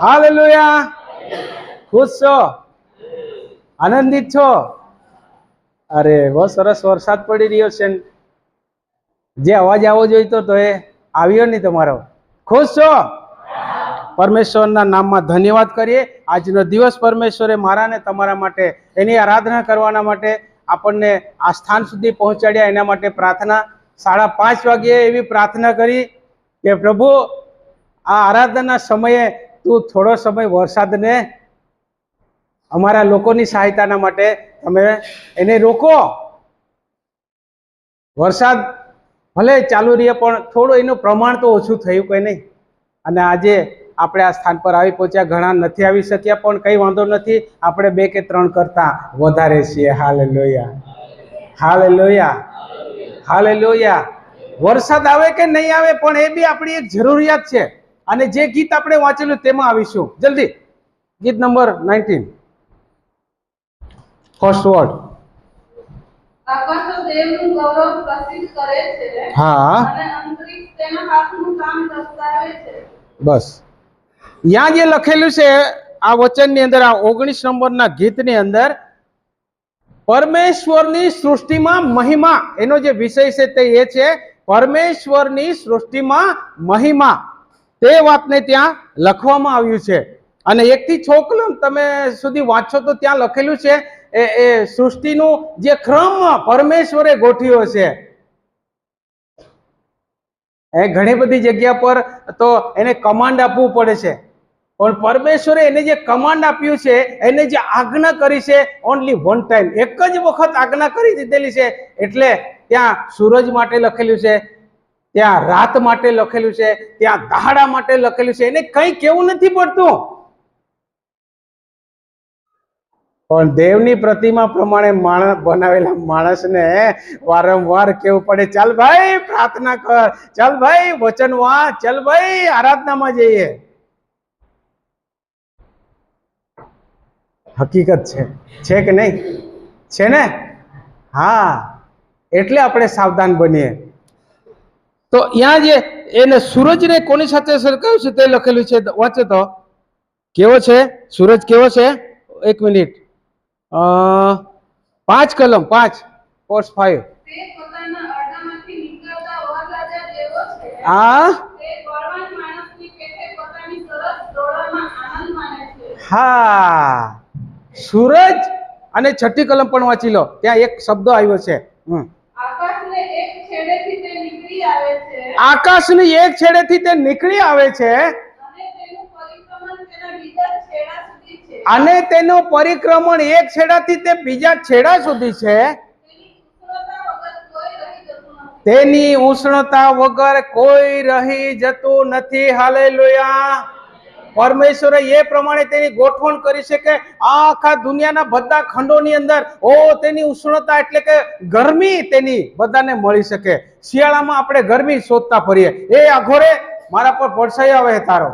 Hallelujah. ખુશ છો? આનંદિત છો? અરે બહુ સરસ વરસાદ પડી રહ્યો છે. જે અવાજ આવવો જોઈતો તો એ આવ્યો નહીં તમારો. ખુશ છો? પરમેશ્વરના નામમાં ધન્યવાદ કરીએ. આજનો દિવસ પરમેશ્વરે મારા ને તમારા માટે એની આરાધના કરવાના માટે આપણને આ સ્થાન સુધી પહોંચાડ્યા. એના માટે પ્રાર્થના 5:30 વાગ્યે એવી પ્રાર્થના કરી કે પ્રભુ આ આરાધના સમયે તું થોડો સમય વરસાદને અમારા લોકોની સહાયતાના માટે તમે એને રોકો. વરસાદ ભલે ચાલુ રહે પણ થોડું એનું પ્રમાણ તો ઓછું થયું કઈ નહીં. અને આજે આપણે આ સ્થાન પર આવી પહોંચ્યા. ઘણા નથી આવી શક્યા પણ કંઈ વાંધો નથી. આપણે 2 કે 3 કરતા વધારે છીએ. Hallelujah, hallelujah, hallelujah. વરસાદ આવે કે નહીં આવે પણ એ બી આપણી એક જરૂરિયાત છે. અને જે ગીત આપણે વાંચેલું તેમાં આવીશું. જલ્દી ગીત નંબર 19, ફર્સ્ટ વર્ડ. આકાશ દેવનું ગૌરવ પ્રસિદ્ધ કરે છે. હા, અને અંતરિક્ષ તેના હાથનું કામ દર્શાવે છે. બસ यहाँ જે લખેલું છે આ વચનની અંદર, આ 19 નંબરના ગીતની અંદર પરમેશ્વરની સૃષ્ટિમાં મહિમા, એનો જે વિષય છે તે એ છે પરમેશ્વરની સૃષ્ટિમાં મહિમા. તે વાતને ત્યાં લખવામાં આવ્યું છે. અને 1 થી 6 કલમ તમે સુધી વાંચો તો ત્યાં લખેલું છે એ સૃષ્ટિનું જે ક્રમ પરમેશ્વરે ગોઠવ્યો છે. ઘણી બધી જગ્યા પર તો એને કમાન્ડ આપવું પડે છે પણ પરમેશ્વરે એને જે કમાન્ડ આપ્યું છે, એને જે આજ્ઞા કરી છે, ઓનલી વન ટાઈમ, એક જ વખત આજ્ઞા કરી દીધેલી છે. એટલે ત્યાં સૂરજ માટે લખેલું છે, ત્યાં રાત માટે લખેલું છે, ત્યાં દહાડા માટે લખેલું છે. એને કંઈ કેવું નથી પડતું. પણ દેવની પ્રતિમા પ્રમાણે માણસ બનાવેલા માણસને વારંવાર કેવું પડે, ચાલ ભાઈ પ્રાર્થના કર, ચાલ ભાઈ વચન વાંચ, ચાલ ભાઈ આરાધનામાં જઈએ. હકીકત છે કે નહીં? છે ને? હા, એટલે આપણે સાવધાન બનીએ. તો અહીંયા જે એને સૂરજને કોની સાથે સરખાવ્યું છે તે લખેલું છે. વાંચો તો કેવો છે સૂરજ, કેવો છે? 1 મિનિટ, 5 કલમ, 5 કોર્સ 5. તે પોતાના અરડામાંથી નીકળતા વરરાજા જેવો છે. આ તે બળવાન માણસની પેઠે પોતાની સરસ દોડમાં આનંદ માને છે. હા, સૂરજ. અને 6ઠી કલમ પણ વાંચી લો, ત્યાં એક શબ્દ આવ્યો છે. આકાશને એક છેડેથી તે નીકળી આવે છે. આકાશની એક છેડેથી તે નીકળી આવે છે અને તેનું પરિભ્રમણ તેના બીજા છેડા સુધી છે. અને તેનું પરિક્રમણ એક છેડાથી તે બીજા છેડા સુધી છે. તેની ઉષ્ણતા વગર કોઈ રહી જતું તેની ઉષ્ણતા વગર કોઈ રહી જતું નથી. નથી. હાલેલુયા. પરમેશ્વરે એ પ્રમાણે તેની ગોઠવણ કરી છે કે આખા દુનિયાના બધા ખંડોની અંદર તેની ઉષ્ણતા એટલે કે ગરમી તેની બધાને મળી શકે. શિયાળામાં આપણે ગરમી શોધતા ફરીએ, એ અઘોરે મારા પર પડછાઈ આવે તારો,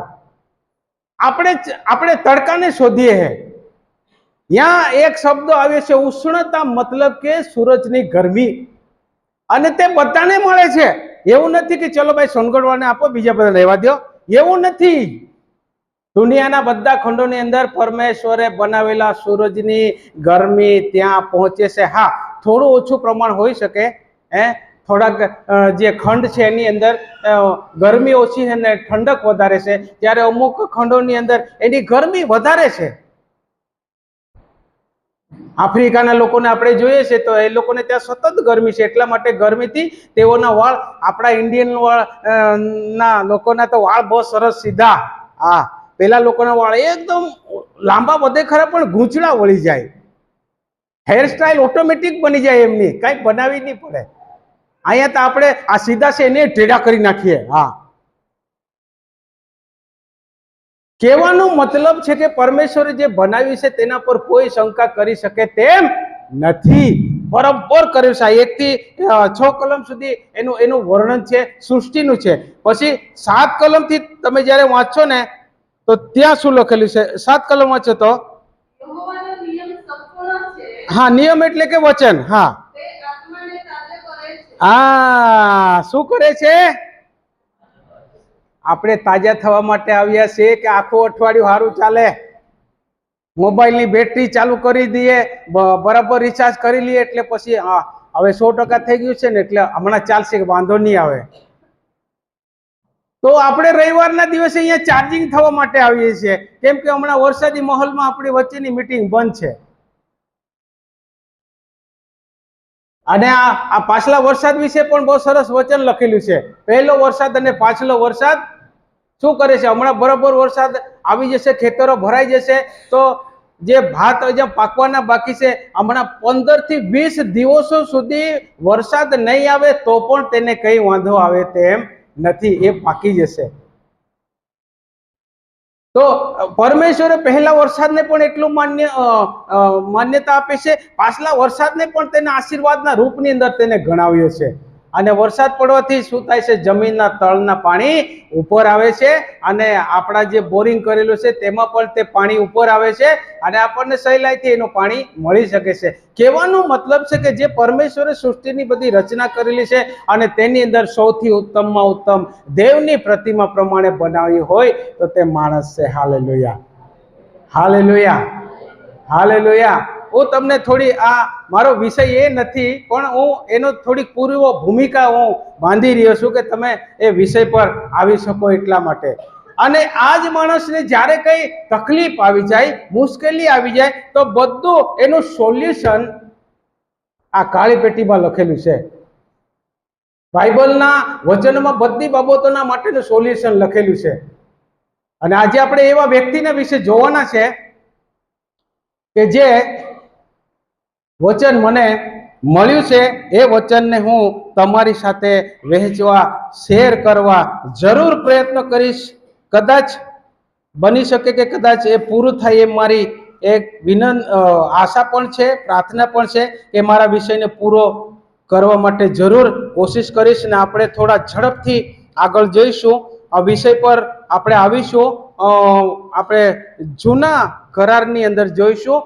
આપણે તડકાને શોધીએ હે. यहाँ एक शब्द आवे છે ઉષ્ણતા, મતલબ કે સૂરજની ગરમી. અને તે બધાને મળે છે. એવું નથી કે ચલો ભાઈ સોનગઢવાળાને આપો, બીજા બધા રહેવા દો, એવું નથી. દુનિયાના બધા ખંડોની અંદર પરમેશ્વરે બનાવેલા સૂરજની ગરમી ત્યાં પહોંચે છે. હા, થોડું ઓછું પ્રમાણ હોઈ શકે, થોડાક જે ખંડ છે એની અંદર ગરમી ઓછી છે ને ઠંડક વધારે છે, ત્યારે અમુક ખંડોની અંદર એની ગરમી વધારે છે. આફ્રિકાના લોકોને આપણે જોઈએ છે તો એ લોકોને ત્યાં સતત ગરમી છે, એટલા માટે ગરમીથી તેઓના વાળ, આપણા ઇન્ડિયન વાળ ના લોકોના તો વાળ બહુ સરસ સીધા. હા, પેલા લોકોના વાળ એકદમ લાંબા વધે ખરા પણ ગૂંચળા વળી જાય. હેરસ્ટાઇલ ઓટોમેટિક બની જાય એમની, કાંઈ બનાવી નહીં પડે. અહીંયા તો આપણે આ સીધા છે એને ટેડા કરી નાખીએ. હા, કહેવાનો મતલબ છે કે પરમેશ્વરે જે બનાવ્યું છે તેના પર કોઈ શંકા કરી શકે તેમ નથી. બરાબર કર્યું છે. 1 થી 6 કલમ સુધી એનું વર્ણન છે, સૃષ્ટિનું છે. પછી 7 કલમ થી તમે જયારે વાંચો ને તો ત્યાં શું લખેલું છે? 7 કલમ વાંચો તો યહોવાનો નિયમ સંપૂર્ણ છે. હા, નિયમ એટલે કે વચન. હા, તે આત્માને તાજે કરે છે. હા, શું કરે છે? આપણે તાજા થવા માટે આવ્યા છીએ કે આખું અઠવાડિયું સારું ચાલે? મોબાઈલની બેટરી ચાલુ કરી દઈએ, બરાબર રિચાર્જ કરી લઈએ એટલે પછી હા હવે 100% થઈ ગયું છે ને એટલે હમણાં ચાલશે, વાંધો નહીં આવે. તો આપણે રવિવારના દિવસે અહીંયા ચાર્જિંગ થવા માટે આવીએ છીએ, કેમ કે હમણાં વરસાદી માહોલમાં આપણી વચ્ચેની મીટિંગ બંધ છે. અને આ પાછલા વરસાદ વિશે પણ બહુ સરસ વચન લખેલું છે. પહેલો વરસાદ અને પાછલો વરસાદ શું કરે છે? હમણાં બરાબર વરસાદ આવી જશે, ખેતરો ભરાઈ જશે, તો જે ભાત હજુ પાકવાના બાકી છે, હમણાં 15 થી 20 દિવસો સુધી વરસાદ નહીં આવે તો પણ તેને કઈ વાંધો આવે તેમ નથી, એ પાકી જશે. તો પરમેશ્વરે પહેલા વરસાદને પણ એટલું માન્યતા આપે છે, પાછલા વરસાદને પણ તેના આશીર્વાદના રૂપની અંદર તેને ગણાવ્યો છે. અને વરસાદ પડવાથી શું થાય છે? જમીનના તળના પાણી ઉપર આવે છે, અને આપણા જે બોરિંગ કરેલું છે તેમાં પણ તે પાણી ઉપર આવે છે, અને આપણને સહેલાઈથી એનું પાણી મળી શકે છે. કહેવાનો મતલબ છે કે જે પરમેશ્વરે સૃષ્ટિની બધી રચના કરેલી છે અને તેની અંદર સૌથી ઉત્તમમાં ઉત્તમ દેવની પ્રતિમા પ્રમાણે બનાવી હોય તો તે માણસ છે. Hallelujah, hallelujah, hallelujah. હું તમને થોડી, આ મારો વિષય એ નથી, પણ હું એનો થોડીક પૂર્વ ભૂમિકા હું બાંધી રહ્યો છું કે તમે એ વિષય પર આવી શકો એટલા માટે. અને આ જ માણસને જ્યારે કઈ તકલીફ આવી જાય, મુશ્કેલી આવી જાય, તો બધું એનું સોલ્યુશન આ કાળી પેટીમાં લખેલું છે. બાઇબલના વચનમાં બધી બાબતોના માટેનું સોલ્યુશન લખેલું છે. અને આજે આપણે એવા વ્યક્તિના વિશે જોવાના છે કે જે વચન મને મળ્યું છે, એ વચનને હું તમારી સાથે વહેંચવા, શેર કરવા જરૂર પ્રયત્ન કરીશ. કદાચ બની શકે કે કદાચ એ પૂરું થાય એમ મારી એક આશા પણ છે, પ્રાર્થના પણ છે કે મારા વિષયને પૂરો કરવા માટે જરૂર કોશિશ કરીશ. ને આપણે થોડા ઝડપથી આગળ જઈશું. આ વિષય પર આપણે આવીશું. આપણે જૂના કરારની અંદર જોઈશું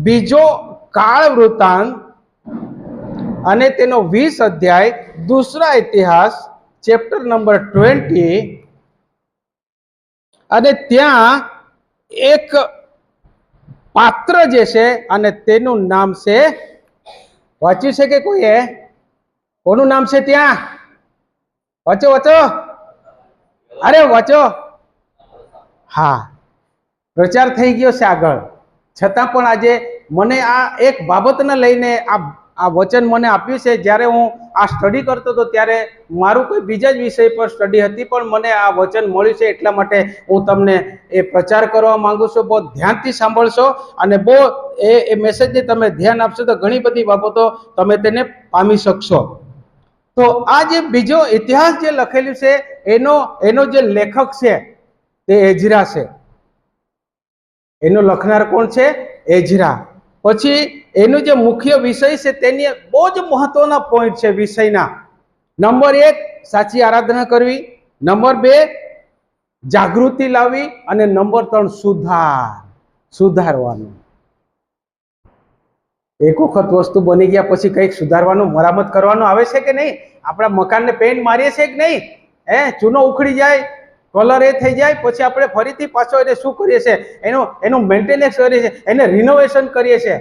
બીજો કાળ વૃત્તાંત અને તેનો 20 અધ્યાય, દૂસરા ઇતિહાસ ચેપ્ટર નંબર 20. અને ત્યાં એક પાત્ર જે છે અને તેનું નામ છે, વાંચ્યું છે કે કોઈએ? કોનું નામ છે ત્યાં? વાંચો વાંચો, અરે વાંચો. હા, પ્રચાર થઈ ગયો છે આગળ, છતાં પણ આજે મને આ એક બાબતને લઈને આ વચન મને આપ્યું છે. જ્યારે હું આ સ્ટડી કરતો હતો ત્યારે મારું કોઈ બીજા જ વિષય પર સ્ટડી હતી, પણ મને આ વચન મળ્યું છે, એટલા માટે હું તમને એ પ્રચાર કરવા માંગુ છું. બહુ ધ્યાનથી સાંભળશો અને બહુ એ મેસેજને તમે ધ્યાન આપશો તો ઘણી બધી બાબતો તમે તેને પામી શકશો. તો આ જે બીજો ઇતિહાસ જે લખેલું છે એનો જે લેખક છે તે એઝરા છે. એનો લખનાર કોણ છે? એઝરા. પછી એનો જે મુખ્ય વિષય છે તેની બહુ જ મહત્વના પોઈન્ટ છે વિષયના. નંબર 1, સાચી આરાધના કરવી. નંબર 2, જાગૃતિ લાવવી. અને નંબર 3, સુધારવાનું. એક વખત વસ્તુ બની ગયા પછી કંઈક સુધારવાનું, મરામત કરવાનું આવે છે કે નહીં? આપણા મકાનને પેન્ટ મારીએ છીએ કે નહીં? ચૂનો ઉખડી જાય, કલર એ થઈ જાય, પછી આપણે ફરીથી પાછો એને શું કરીએ છીએ? એનું મેન્ટેનન્સ કરીએ છીએ, એને રિનોવેશન કરીએ છીએ,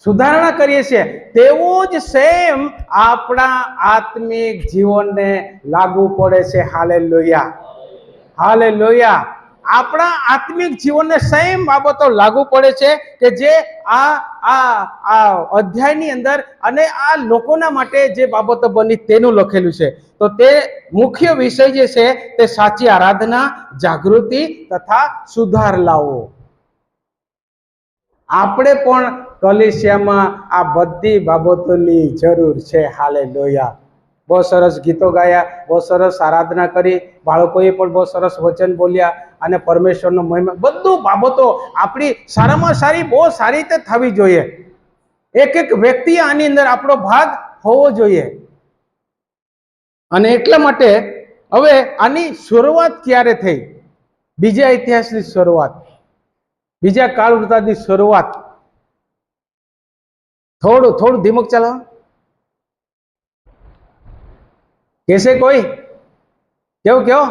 સુધારણા કરીએ છીએ. તેવું જ સેમ આપણા આત્મિક જીવનને લાગુ પડે છે. Hallelujah, hallelujah. આપણા આત્મિક જીવનને સેમ બાબતો લાગુ પડે છે કે જે આ અધ્યાયની અંદર અને આ લોકોના માટે જે બાબતો બની તેનું લખેલું છે. તો તે મુખ્ય વિષય જે છે તે સાચી આરાધના, જાગૃતિ તથા સુધાર લાવવો. આપણે પણ કલીસિયામાં આ બધી બાબતોની જરૂર છે. હાલેલુયા. બહુ સરસ ગીતો ગાયા, બહુ સરસ આરાધના કરી, બાળકોએ પણ બહુ સરસ વચન બોલ્યા, અને પરમેશ્વરનો મહિમા, બધું બાબતો આપણી સારામાં સારી, બહુ સારી રીતે થવી જોઈએ. એક એક વ્યક્તિ આની અંદર આપણો ભાગ હોવો જોઈએ. અને એટલા માટે હવે આની શરૂઆત ક્યારે થઈ? બીજા ઇતિહાસની શરૂઆત, બીજા કાળ વૃત્તાંતની શરૂઆત. થોડું ધીમું ચાલો. કહેશે કોઈ? કેવું કેવો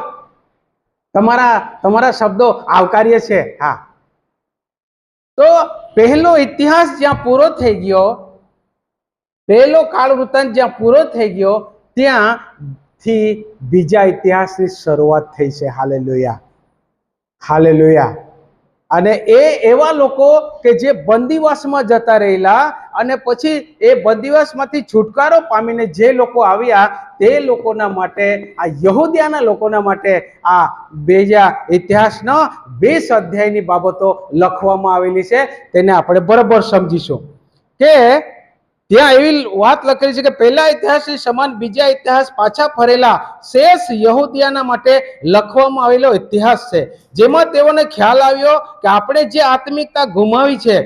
તમારા શબ્દો આવકાર્ય છે. હા, તો પહેલો ઇતિહાસ જ્યાં પૂરો થઈ ગયો, પહેલો કાળ વૃત્તાંત જ્યાં પૂરો થઈ ગયો, ત્યાંથી બીજા ઇતિહાસની શરૂઆત થઈ છે. Hallelujah, hallelujah. અને એવા લોકો કે જે બંદીવાસમાં જતા રહેલા અને પછી એ બંદીવાસમાંથી છુટકારો પામીને જે લોકો આવ્યા, તે લોકોના માટે, આ યહૂદિયાના લોકોના માટે આ બીજા ઇતિહાસનો 20 અધ્યાયની બાબતો લખવામાં આવેલી છે. તેને આપણે બરાબર સમજીશું કે ત્યાં એવી વાત લખેલી છે કે પહેલા ઇતિહાસની સમાન બીજા ઇતિહાસ પાછા ફરેલા શેષ યહૂદિયાના માટે લખવામાં આવેલો ઇતિહાસ છે, જેમાં તેઓને ખ્યાલ આવ્યો કે આપણે જે આત્મિકતા ગુમાવી છે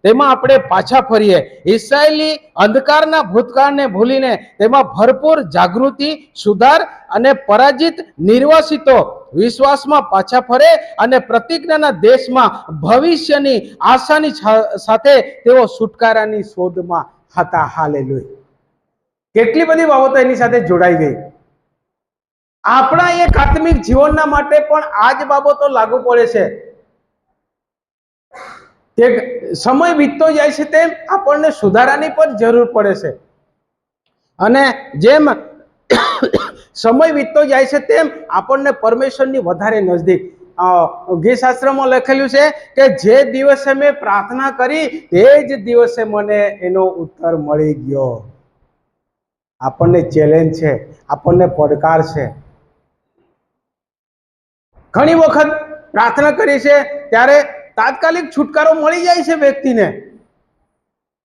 તેમાં આપણે પાછા ફરીએ. ઇસ્રાયેલી અંધકારના ભૂતકાળને ભૂલીને તેમાં ભરપૂર જાગૃતિ, સુધાર અને પરાજિત નિર્વાસિતો વિશ્વાસમાં પાછા ફરે અને પ્રતિજ્ઞાના દેશમાં ભવિષ્યની આશાની સાથે તેઓ છુટકારાની શોધમાં હતા. હાલેલુયા. કેટલી બધી બાબતો એની સાથે જોડાઈ ગઈ. આપણા એક આત્મિક જીવનના માટે પણ આ જ બાબતો લાગુ પડે છે કે સમય વીતતો જાય છે તેમ આપણને સુધારાની પણ જરૂર પડે છે, અને જેમ સમય વીતતો જાય છે તેમ આપણને પરમેશ્વરની વધારે નજદીક. ગીતશાસ્ત્રમાં લખેલું છે કે જે દિવસે મેં પ્રાર્થના કરી તે જ દિવસે મને એનો ઉત્તર મળી ગયો. આપણને ચેલેન્જ છે, આપણને પડકાર છે. ઘણી વખત પ્રાર્થના કરી છે ત્યારે તાત્કાલિક છુટકારો મળી જાય છે વ્યક્તિને.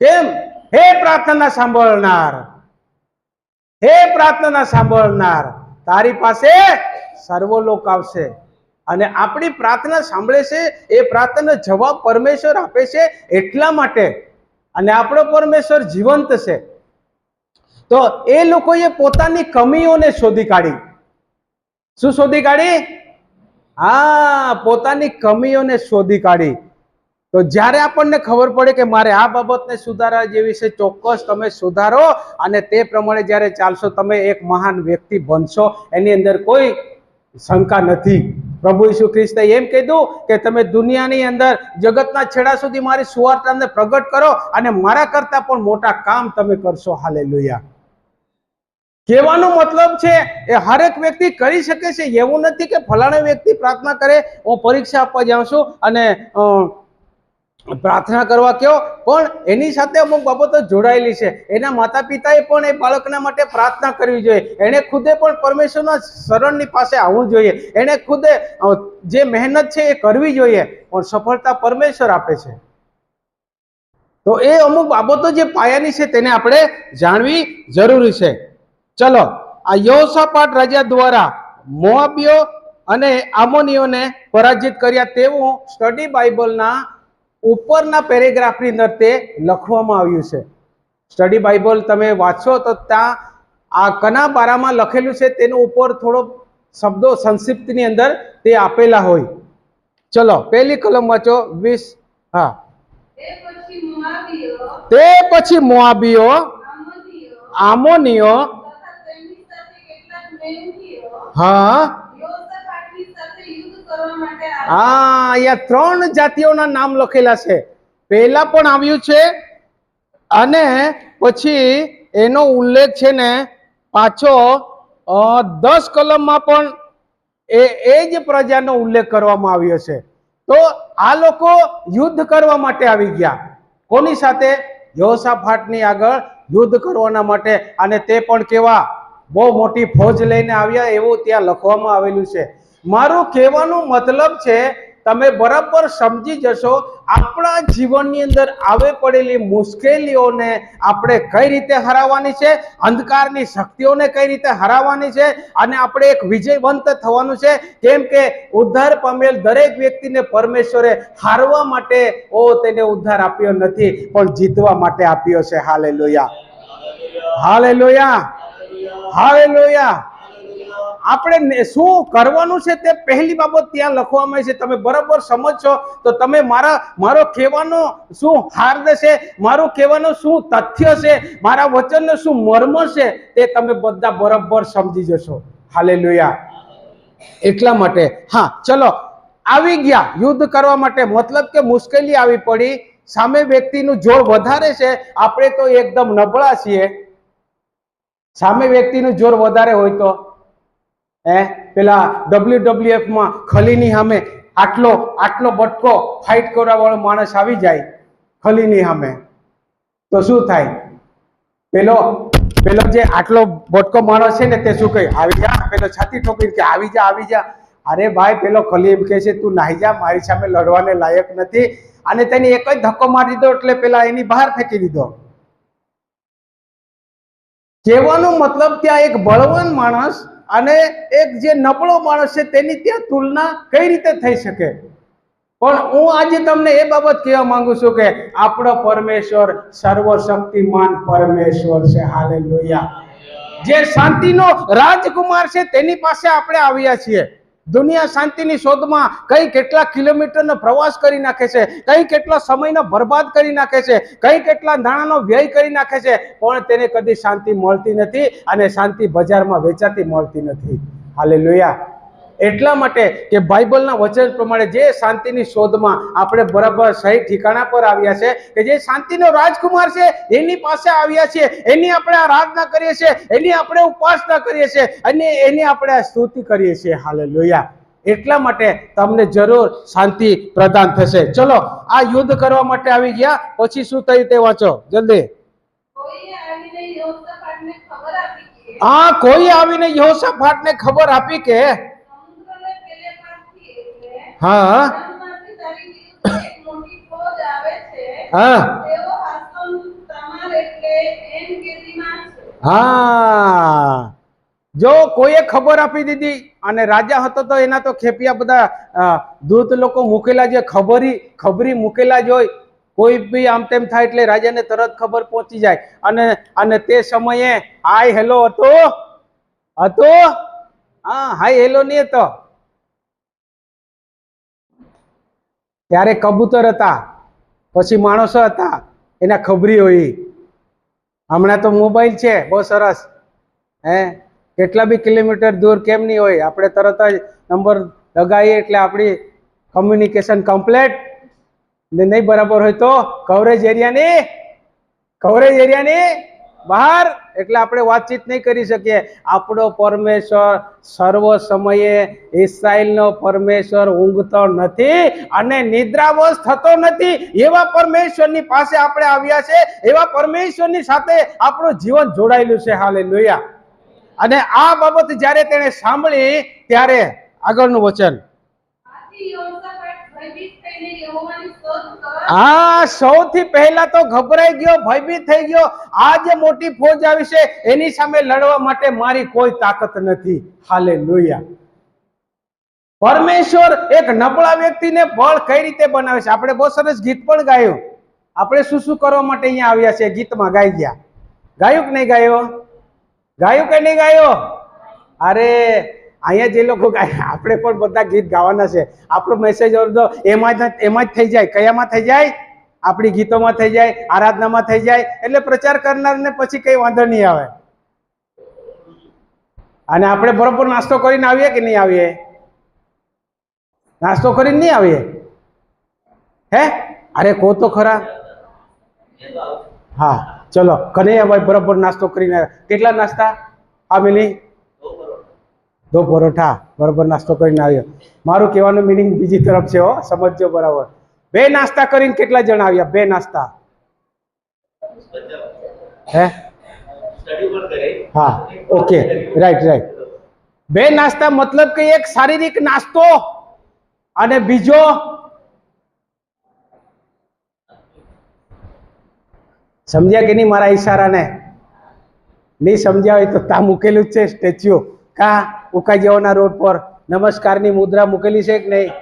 કેમ? હે પ્રાર્થના સાંભળનાર, હે પ્રાર્થના સાંભળનાર, તારી પાસે સર્વલોક આવશે. અને આપણી પ્રાર્થના સાંભળે છે, એ પ્રાર્થનાનો જવાબ પરમેશ્વર આપે છે એટલા માટે. અને આપણો પરમેશ્વર જીવંત છે. તો એ લોકોએ પોતાની કમીઓને શોધી કાઢી. શું શોધી કાઢી? હા, પોતાની કમીઓને શોધી કાઢી. તો જ્યારે આપણને ખબર પડે કે મારે આ બાબતને સુધારવા જેવી છે, ચોક્કસ તમે સુધારો અને તે પ્રમાણે જ્યારે ચાલશો તમે એક મહાન વ્યક્તિ બનશો, એની અંદર કોઈ શંકા નથી. પ્રભુ ઈસુ ખ્રિસ્તે એમ કીધું કે તમે દુનિયાની અંદર જગતના છેડા સુધી મારી સુવાર્તાને પ્રગટ કરો અને મારા કરતા પણ મોટા કામ તમે કરશો. હાલેલુયા. કહેવાનો મતલબ છે એ હરેક વ્યક્તિ કરી શકે છે. એવું નથી કે ફલાણા વ્યક્તિ પ્રાર્થના કરે, હું પરીક્ષા આપવા જાઉં છું અને પ્રાર્થના કરવા કયો, પણ એની સાથે અમુક બાબતો જોડાયેલી છે. એના માતા પિતાએ પણ એ બાળકના માટે પ્રાર્થના કરવી જોઈએ. એણે ખુદે પણ પરમેશ્વરના શરણની પાસે આવવું જોઈએ. એણે ખુદે જે મહેનત છે એ કરવી જોઈએ, પણ સફળતા પરમેશ્વર આપે છે. તો એ અમુક બાબતો જે પાયાની છે તેને આપણે જાણવી જરૂરી છે. ચલો, આ યહોશાપાટ રાજા દ્વારા મોઆબીઓ અને આમોનીઓને પરાજિત કર્યા તેવું સ્ટડી બાઇબલના ઉપરના પેરેગ્રાફની અંદર તે લખવામાં આવ્યું છે. સ્ટડી બાઇબલ તમે વાંચો તો ત્યાં આ કના બારામાં લખેલું છે, તેનું ઉપર થોડો શબ્દો સંક્ષિપ્તની અંદર તે આપેલા હોય. ચલો, પહેલી કલમ વાંચો 20. હા. તે પછી મોઆબીઓ, આમોનીઓ, હા, અહીંયા 3 જાતિઓના નામ લખેલા છે. પહેલા પણ આવ્યું છે અને પછી એનો ઉલ્લેખ છે ને પાછો 10 કલમમાં પણ એ જ પ્રજાનો ઉલ્લેખ કરવામાં આવ્યો છે. તો આ લોકો યુદ્ધ કરવા માટે આવી ગયા. કોની સાથે? યહોશાફાટની આગળ યુદ્ધ કરવાના માટે. અને તે પણ કેવા બહુ મોટી ફોજ લઈને આવ્યા એવું ત્યાં લખવામાં આવેલું છે. મારું કહેવાનો મતલબ છે, તમે બરાબર સમજી જશો આપણા જીવનની અંદર આવે પડેલી મુશ્કેલીઓને આપણે કઈ રીતે હરાવવાની છે, અંધકારની શક્તિઓને કઈ રીતે હરાવવાની છે, અને આપણે એક વિજયવંત થવાનું છે. કેમ કે ઉદ્ધાર પામેલ દરેક વ્યક્તિને પરમેશ્વરે હારવા માટે તેને ઉદ્ધાર આપ્યો નથી, પણ જીતવા માટે આપ્યો છે. Hallelujah, hallelujah, hallelujah. આપણે શું કરવાનું છે તે પહેલી બાબત ત્યાં લખવામાં આવી છે. તમે બરાબર સમજશો તો તમે મારો કહેવાનો શું હાર્દ છે, મારું કહેવાનો શું તથ્ય છે, મારા વચનનો શું મર્મ છે, તે તમે બધા બરાબર સમજી જશો. હાલેલુયા. એટલા માટે હા ચલો આવી ગયા યુદ્ધ કરવા માટે, મતલબ કે મુશ્કેલી આવી પડી, સામે વ્યક્તિનું જોર વધારે છે, આપણે તો એકદમ નબળા છીએ. સામે વ્યક્તિનું જોર વધારે હોય તો પેલા WWF માં ખલીની સામે આટલો આટલો બટકો ફાઇટ કરવા વાળો માણસ આવી જાય ખલીની સામે, તો શું થાય? પેલો પેલો જે આટલો બટકો માણસ છે ને તે શું કહે? આવી જા. પેલો છાતી ઠોકીને કે આવી જા આવી જા. અરે ભાઈ, પેલો ખલી એમ કહે છે તું નાહી જા, મારી સામે લડવાને લાયક નથી. અને તેને એક જ ધક્કો મારી દીધો એટલે પેલા એની બહાર ફેંકી દીધો. કહેવાનો મતલબ ત્યાં એક બળવાન માણસ અને એક જે નબળો માણસ છે તેની ત્યાં તુલના કઈ રીતે થઈ શકે? પણ હું આજે તમને એ બાબત કહેવા માંગુ છું કે આપણો પરમેશ્વર સર્વશક્તિમાન પરમેશ્વર છે. હાલેલુયા. જે શાંતિનો રાજકુમાર છે તેની પાસે આપણે આવ્યા છીએ. દુનિયા શાંતિની શોધમાં કઈ કેટલા કિલોમીટરનો પ્રવાસ કરી નાખે છે, કઈ કેટલા સમયનો બરબાદ કરી નાખે છે, કઈ કેટલા નાણાંનો વ્યય કરી નાખે છે, પણ તેને કદી શાંતિ મળતી નથી અને શાંતિ બજારમાં વેચાતી મળતી નથી. હાલેલુયા. એટલા માટે કે બાઇબલના વચન પ્રમાણે જે શાંતિની શોધમાં આપણે બરાબર સહી ઠિકાણા પર આવ્યા છે, કે જે શાંતિનો રાજકુમાર છે એની પાસે આવ્યા છીએ, એની આપણે આરાધના કરીએ છીએ, એની આપણે ઉપાસના કરીએ છીએ અને એની આપણે સ્તુતિ કરીએ છીએ. હાલેલુયા. એટલા માટે તમને જરૂર શાંતિ પ્રદાન થશે. ચલો આ યુદ્ધ કરવા માટે આવી ગયા, પછી શું થયું તે વાંચો જલ્દી. કોઈએ આવીને યહોશાફાટને ખબર આપી કે હા, કોઈ આવીને યહોશાફાટને ખબર આપી કે સમુદ્રને પેલે પારથી એટલે હા અરણમાંથી તારી વિરુદ્ધ એક મોટી ફૌજ આવે છે. હા તેઓ હાસોન તમાર એટલે એન ગેદીમાં છે. હા, જો કોઈએ ખબર આપી દીધી અને રાજા હતો તો એના તો ખેપિયા બધા દૂત લોકો મૂકેલા, જે ખબરી મૂકેલા જ હોય. કોઈ બી આમ તેમ થાય એટલે રાજાને તરત ખબર પહોંચી જાય. અને તે સમયે હાય હેલો હતો હા હાય હેલો નહીં હતો, ત્યારે કબૂતર હતા, પછી માણસો હતા, એના ખબરી હોય. હમણાં તો મોબાઈલ છે બહુ સરસ, કેટલા બી કિલોમીટર દૂર કેમ નહીં હોય, આપણે તરત જ નંબર લગાવીએ એટલે આપણી કમ્યુનિકેશન કમ્પ્લેટ. ને નહીં બરાબર હોય તો કવરેજ એરિયાની બહાર, એટલે આપણે વાતચીત નહીં કરી શકીએ. આપણો પરમેશ્વર સર્વ સમયે ઇસ્રાયેલનો પરમેશ્વર ઊંઘતો નથી અને નિદ્રાવશ થતો નથી. એવા પરમેશ્વરની પાસે આપણે આવ્યા છે, એવા પરમેશ્વરની સાથે આપણું જીવન જોડાયેલું છે. હાલેલુયા. અને આ બાબત જ્યારે તેણે સાંભળી ત્યારે આગળનું વચન, આથી યહોશાફાટ ભયભીત થઈને યહોવાની સ્તુતિ કરવા હા, સૌથી પહેલા તો ગભરાઈ ગયો, ભયભીત થઈ ગયો. આ જે મોટી ફોજ આવી છે એની સામે લડવા માટે મારી કોઈ તાકાત નથી. હાલેલુયા. પરમેશ્વર એક નબળા વ્યક્તિને બળ કઈ રીતે બનાવે છે. આપણે બહુ સરસ ગીત પણ ગાયું. આપણે શું શું કરવા માટે અહીંયા આવ્યા છે ગીતમાં ગાઈ ગયા. ગાયું કે નહીં ગાયું? ગાયું કે નહીં ગાયું? અરે અહીંયા જે લોકો ગાય, આપણે પણ બધા ગીત ગાવાના છે. આપણો મેસેજ એમાં જ થઈ જાય. કયામાં થઈ જાય? આપણી ગીતોમાં થઈ જાય, આરાધનામાં થઈ જાય, એટલે પ્રચાર કરનારને પછી કઈ વાંધો નહીં આવે. અને આપણે બરોબર નાસ્તો કરીને આવીએ કે નહીં આવીએ? નાસ્તો કરીને નહીં આવીએ? અરે કહો તો ખરા. હા ચલો, કનૈયાભાઈ બરોબર નાસ્તો કરીને આવ્યા. કેટલા નાસ્તા? હા મિલી 2 પરોઠા બરોબર નાસ્તો કરીને આવ્યો. મારું કહેવાનું મીનિંગ બીજી તરફ છે, સમજજો બરાબર. 2 નાસ્તા કરીને કેટલા જણા આવ્યા? 2 નાસ્તા. હા ઓકે, રાઈટ. 2 નાસ્તા મતલબ કે એક શારીરિક નાસ્તો અને બીજો સમજ્યા કે નહીં મારા ઈશારાને? નહીં સમજ્યા હોય તો તા મૂકેલું જ છે સ્ટેચ્યુ, કા ઉકાઈજવાના રોડ પર નમસ્કારની મુદ્રા મૂકેલી છે કે નહીં?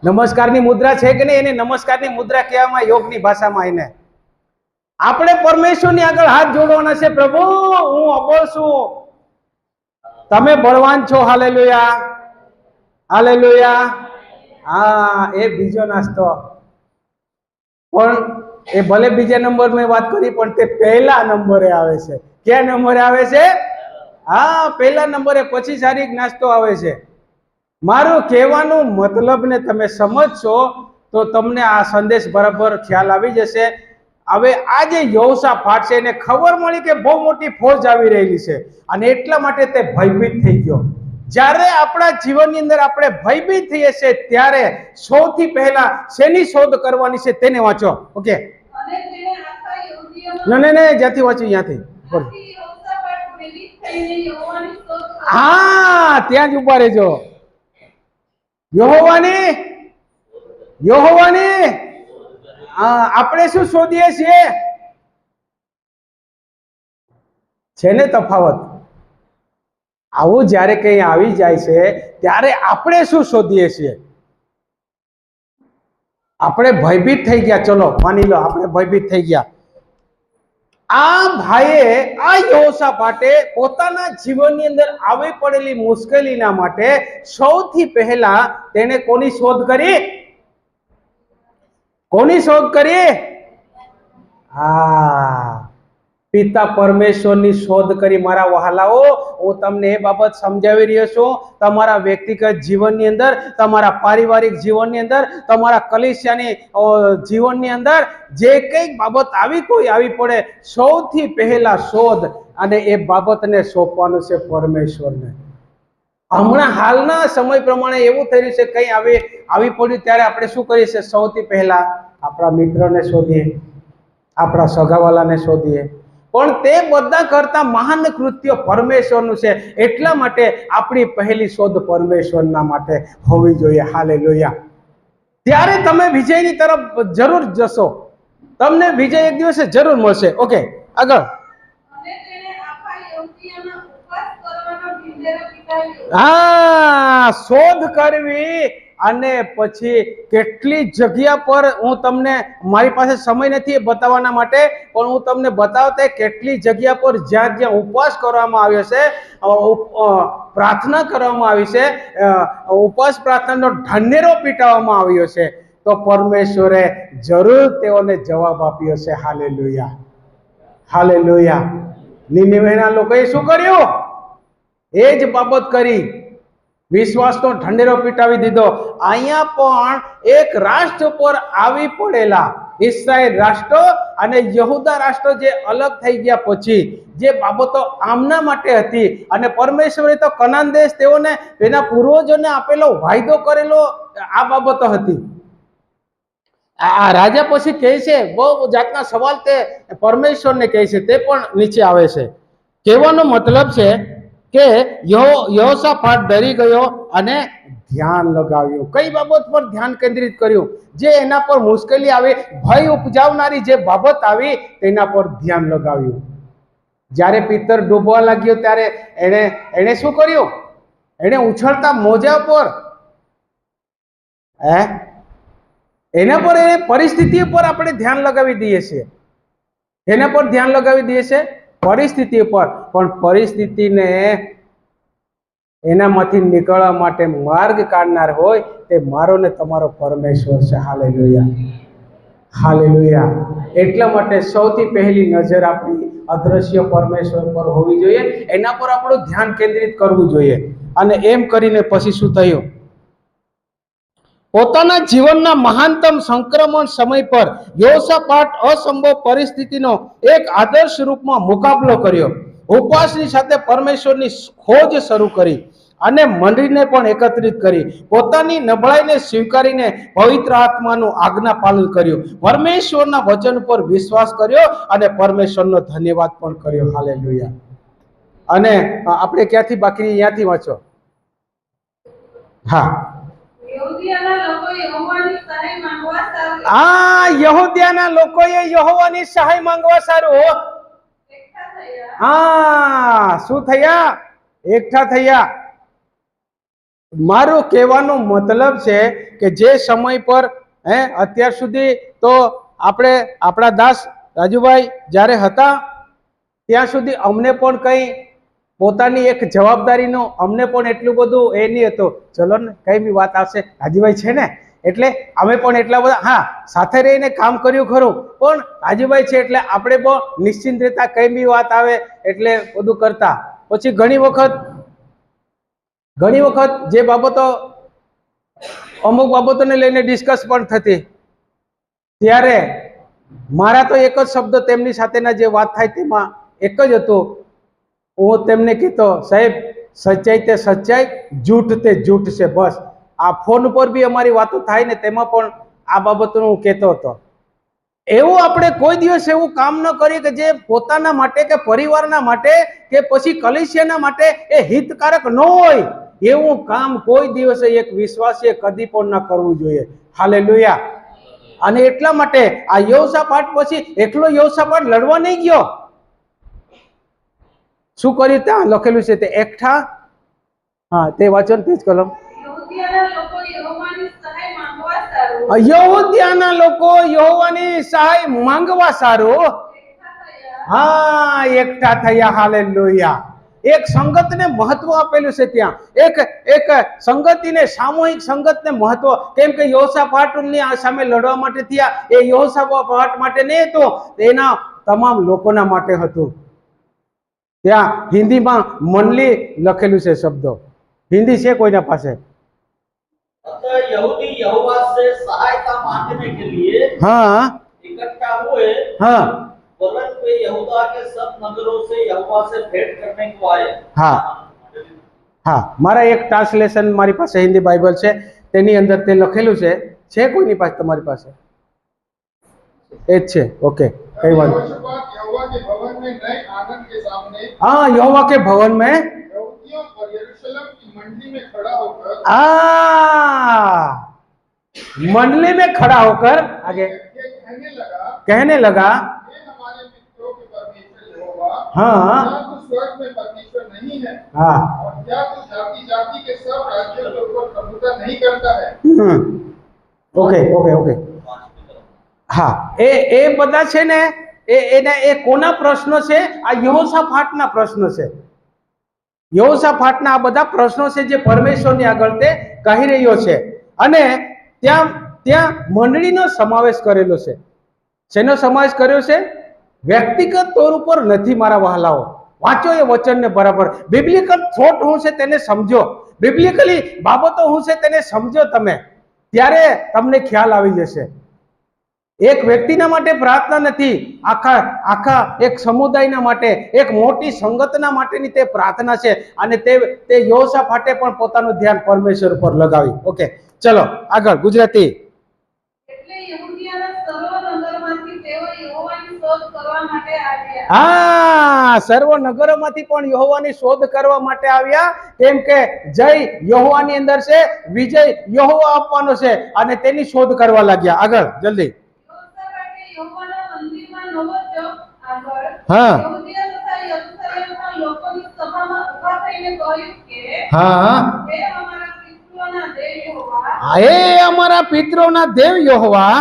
નમસ્કારની મુદ્રા છે કે નહીં? એને નમસ્કારની મુદ્રા કહેવામાં યોગની ભાષામાં. એને આપણે પરમેશ્વરની આગળ હાથ જોડવાના છે. પ્રભુ હું અબોલ છું, તમે બળવાન છો. હાલેલુયા. હાલેલુયા. હા, એ બીજો નાસ્તો. પણ એ ભલે બીજા નંબર મેં વાત કરી, પણ તે પહેલા નંબરે આવે છે. ક્યાં નંબરે આવે છે? હા, પહેલા નંબરે, પછી શારીરિક નાસ્તો આવે છે. મારું કહેવાનું મતલબ ને તમે સમજશો તો તમને આ સંદેશ બરાબર ખ્યાલ આવી જશે. હવે આ જે યહોશાફાટ છે એને ખબર મળી કે બહુ મોટી ફોજ આવી રહેલી છે અને એટલા માટે તે ભયભીત થઈ ગયો. જ્યારે આપણા જીવનની અંદર આપણે ભયભીત થઈએ છીએ ત્યારે સૌથી પહેલા શેની શોધ કરવાની છે તેને વાંચો. ઓકે, અને તેણે આખા યહૂદીયામાં ના, જ્યાંથી વાંચ્યું ત્યાંથી બોલો. આથી યહોશાફાટ પ્રેરિત થઈને યહોવાની સ્તોત્ર કરી. હા, ત્યાં જ ઉભા રહેજો. યહોવાની આપણે શું શોધીએ છીએ? છે ને તફાવત? આવું જ્યારે કંઈ આવી જાય છે ત્યારે આપણે શું શોધીએ છીએ? આપણે ભયભીત થઈ ગયા. ચલો માની લો આપણે ભયભીત થઈ ગયા. આ ભાઈએ, આ યહોશાફાટે પોતાના જીવનની અંદર આવી પડેલી મુશ્કેલીના માટે સૌથી પહેલા તેને કોની શોધ કરી? કોની શોધ કરી? હા, પિતા પરમેશ્વરની શોધ કરી. મારા વહાલાઓ, હું તમને એ બાબત સમજાવી રહ્યો છું. તમારા વ્યક્તિગત જીવનની અંદર, તમારા પારિવારિક જીવનની અંદર, તમારા કલીસિયાની જીવનની અંદર જે કંઈક બાબત આવી પડે, સૌથી પહેલા શોધ અને એ બાબતને સોંપવાનું છે પરમેશ્વરને. હમણાં હાલના સમય પ્રમાણે એવું થઈ રહ્યું છે, કંઈ આવી પડ્યું ત્યારે આપણે શું કરીએ છીએ? સૌથી પહેલા આપણા મિત્રને શોધીએ, આપણા સગાવાલાને શોધીએ. પણ તે બધા કરતા મહાન કૃત્ય પરમેશ્વરનું છે. એટલા માટે આપણી પહેલી શોધ પરમેશ્વરના માટે હોવી જોઈએ. હાલેલુયા. ત્યારે તમે વિજયની તરફ જરૂર જશો. તમને વિજય એક દિવસે જરૂર મળશે. ઓકે, આગળ. અને તેણે આખા યહૂદીયામાં ઉપવાસ કરવાનો ઢીંઢેરો પીટાવ્યો. હા, શોધ કરવી. અને પછી કેટલી જગ્યા પર, હું તમને, મારી પાસે સમય નથી બતાવવાના માટે, પણ હું તમને બતાવતા કેટલી જગ્યા પર જ્યાં જ્યાં ઉપવાસ કરવામાં આવ્યો છે, પ્રાર્થના કરવામાં આવી છે, ઉપવાસ પ્રાર્થનાનો ઢંઢેરો પીટાવવામાં આવ્યો છે, તો પરમેશ્વરે જરૂર તેઓને જવાબ આપ્યો છે. Hallelujah, hallelujah. નીનવેના લોકોએ શું કર્યું? એ જ બાબત કરી. વિશ્વાસનો ઢંઢેરો પીટાવી દીધો. અહીંયા પણ એક રાષ્ટ્ર પર આવી પડેલા ઇસ્રાયેલ રાષ્ટ્ર અને યહૂદા રાષ્ટ્ર જે અલગ થઈ ગયા પછી જે બાબતો આમના માટે હતી, અને પરમેશ્વરે તો કનાન દેશ તેઓને તેના પૂર્વજોને આપેલો વાયદો કરેલો, આ બાબતો હતી. આ રાજા પછી કહે છે, બહુ જાતના સવાલ તે પરમેશ્વરને કહે છે, તે પણ નીચે આવે છે. કહેવાનો મતલબ છે કે યહોશાફાટ ડરી ગયો અને ધ્યાન લગાવ્યું. કઈ બાબત પર ધ્યાન કેન્દ્રિત કર્યું? જે એના પર મુશ્કેલી આવી, ભય ઉપજાવનારી જે બાબત આવી, તેના પર ધ્યાન લગાવ્યું. જ્યારે પિત્તર ડૂબવા લાગ્યો ત્યારે એને શું કર્યું? એને ઉછળતા મોજા પર એના પર, એ પરિસ્થિતિ પર આપણે ધ્યાન લગાવી દઈએ છીએ. એના પર ધ્યાન લગાવી દઈએ છીએ, પરિસ્થિતિ પર. પણ પરિસ્થિતિને એનામાંથી નીકળવા માટે માર્ગ કાઢનાર હોય તે મારો ને તમારો પરમેશ્વર છે. Hallelujah, hallelujah. એટલા માટે સૌથી પહેલી નજર આપણી અદ્રશ્ય પરમેશ્વર પર હોવી જોઈએ. એના પર આપણું ધ્યાન કેન્દ્રિત કરવું જોઈએ. અને એમ કરીને પછી શું થયું? પોતાના જીવનના મહાનતમ સંક્રમણ સમય પર યહોશાફાટ અસંભવ પરિસ્થિતિનો એક આદર્શ રૂપમાં મુકાબલો કર્યો. ઉપવાસની સાથે પરમેશ્વરની ખોજ શરૂ કરી અને મંડળીને પણ એકત્રિત કરી. પોતાની નબળાઈને સ્વીકારીને પવિત્ર આત્માનું આજ્ઞા પાલન કર્યું. પરમેશ્વરના વચન પર વિશ્વાસ કર્યો અને પરમેશ્વરનો ધન્યવાદ પણ કર્યો. હાલેલુયા. અને આપણે ક્યાંથી બાકી, અહીંયાથી વાંચો. હા, યહૂદીયાના લોકોએ યહોવાની સહાય માંગવા સારું યહૂદીયાના લોકોએ યહોવાની સહાય માંગવા સારું એકઠા થયા. શું થયા? એકઠા થયા. મારું કહેવાનો મતલબ છે કે જે સમય પર અત્યાર સુધી તો આપણે, આપણા દાસ રાજુભાઈ જ્યારે હતા ત્યાં સુધી અમને પણ કંઈ પોતાની એક જવાબદારીનો અમને પણ એટલું બધું એ નહીં હતું. ચલો ને, કઈ બી વાત આવશે, રાજુભાઈ છે ને એટલે અમે પણ એટલા બધા, હા, સાથે રહીને કામ કર્યું ખરું, પણ રાજુભાઈ છે એટલે આપણે બહુ નિશ્ચિંત રહેતા, કઈ બી વાત આવે એટલે બધું કરતા. પછી ઘણી વખત જે બાબતો અમુક બાબતોને લઈને ડિસ્કસ પણ થતી, ત્યારે મારા તો એક જ શબ્દ તેમની સાથેના જે વાત થાય તેમાં એક જ હતું. હું તેમને કહેતો, સાહેબ સચ્ચાઈ તે સચ્ચાઈ, જૂઠ તે જૂઠ છે. બસ આ ફોન પર બી અમારી વાતો થાય ને તેમાં પણ આ બાબતનું હું કહેતો હતો. એવું આપણે કોઈ દિવસ એવું કામ ન કરીએ કે જે પોતાના માટે કે પરિવારના માટે કે પછી કલીસિયાના માટે એ હિતકારક ન હોય. એવું કામ કોઈ દિવસે એક વિશ્વાસીએ કદી પણ ન કરવું જોઈએ. હાલેલુયા. અને એટલા માટે આ યહોશાપાટ પછી એકલો યહોશાપાટ લડવા નહીં ગયો. શું કર્યું ત્યાં લખેલું છે તે એકઠા, હા તે વાંચો ને તે જ કલમ. યહૂદીયાના લોકો યહોવાની સહાય માંગવા સારું અયોધ્યાના લોકો યહોવાની સહાય માંગવા સારું, હા એકઠા થયા. હાલેલુયા. એક સંગતને મહત્વ આપેલું છે ત્યાં. એક સંગતિને, સામૂહિક સંગતને મહત્વ. કેમ કે યહોશાપાટની સામે લડવા માટે થયા. એ યહોશાપાટ માટે નહીં હતું, એના તમામ લોકોના માટે હતું. ત્યાં હિન્દીમાં મંડલી લખેલું છે શબ્દો. हिंदी से कोई ना पास है। अतः यहूदी यहोवा से सहायता मांगने के लिए हाँ इकट्ठा हुए। हाँ वरन वे यहूदा के सब नगरों से यहोवा से भेंट करने को आए। हाँ हाँ મારા એક ટ્રાન્સલેશન મારી પાસે હિન્દી બાઇબલ છે, તેની અંદર તે લખેલું છે કોઈની પાસે? તમારી પાસે એ જ છે? ઓકે, કઈ વાત? यहोवा के भवन में नए आंगन के सामने, हाँ यहोवा के भवन में यहूदियों और यरूशलेम की मंडली में खड़ा होकर मंडली में खड़ा होकर आगे ये कहने लगा, ये हमारे पितरों के परमेश्वर यहोवा, हाँ क्या तू स्वर्ग में परमेश्वर नहीं है? हाँ और क्या तू जाति जाति के सब राज्यों के ऊपर प्रभुता नहीं करता है? ઓકે ઓકે ઓકે હા એ બધા છે ને એ કોના પ્રશ્નો છે? આ યહોશાપાટના પ્રશ્નો છે. યહોશાપાટના આ બધા પ્રશ્નો છે જે પરમેશ્વરની આગળ તે કહી રહ્યો છે. અને ત્યાં મંડળીનો સમાવેશ કરેલો છે. શેનો સમાવેશ કર્યો છે? વ્યક્તિગત તौर ઉપર નથી મારા વહાલાઓ. વાંચો એ વચનને બરાબર. બિબ્લિકલ થોટ શું છે તેને સમજો, બિબ્લિકલી બાબતો શું છે તેને સમજો તમે, ત્યારે તમને ખ્યાલ આવી જશે. એક વ્યક્તિના માટે પ્રાર્થના નથી, આખા એક સમુદાયના માટે, એક મોટી સંગતના માટેની તે પ્રાર્થના છે. અને તે યહોશાપાટે પણ પોતાનું ધ્યાન પરમેશ્વર પર લગાવી. ઓકે ચલો આગળ ગુજરાતી. એટલે યહૂદીયાના સર્વ નગરમાંથી તેઓ યહોવાની શોધ કરવા માટે આવ્યા. હા સર્વ નગરોમાંથી પણ યહોવાની શોધ કરવા માટે આવ્યા. કેમ કે જય યહોવાની અંદર છે, વિજય યહોવા આપવાનો છે, અને તેની શોધ કરવા લાગ્યા. આગળ જલ્દી. યહોશાપાટે યહોવાના મંદિરમાં નવોદ્યો આગળ હા. યહૂદીયા તથા યરૂશલેમના લોકોની સભામાં ઊભા થઈને કહ્યું કે હા હે અમારા પિતૃઓના દેવ યહોવા, હે અમારા પિતરોના દેવ યહોવા,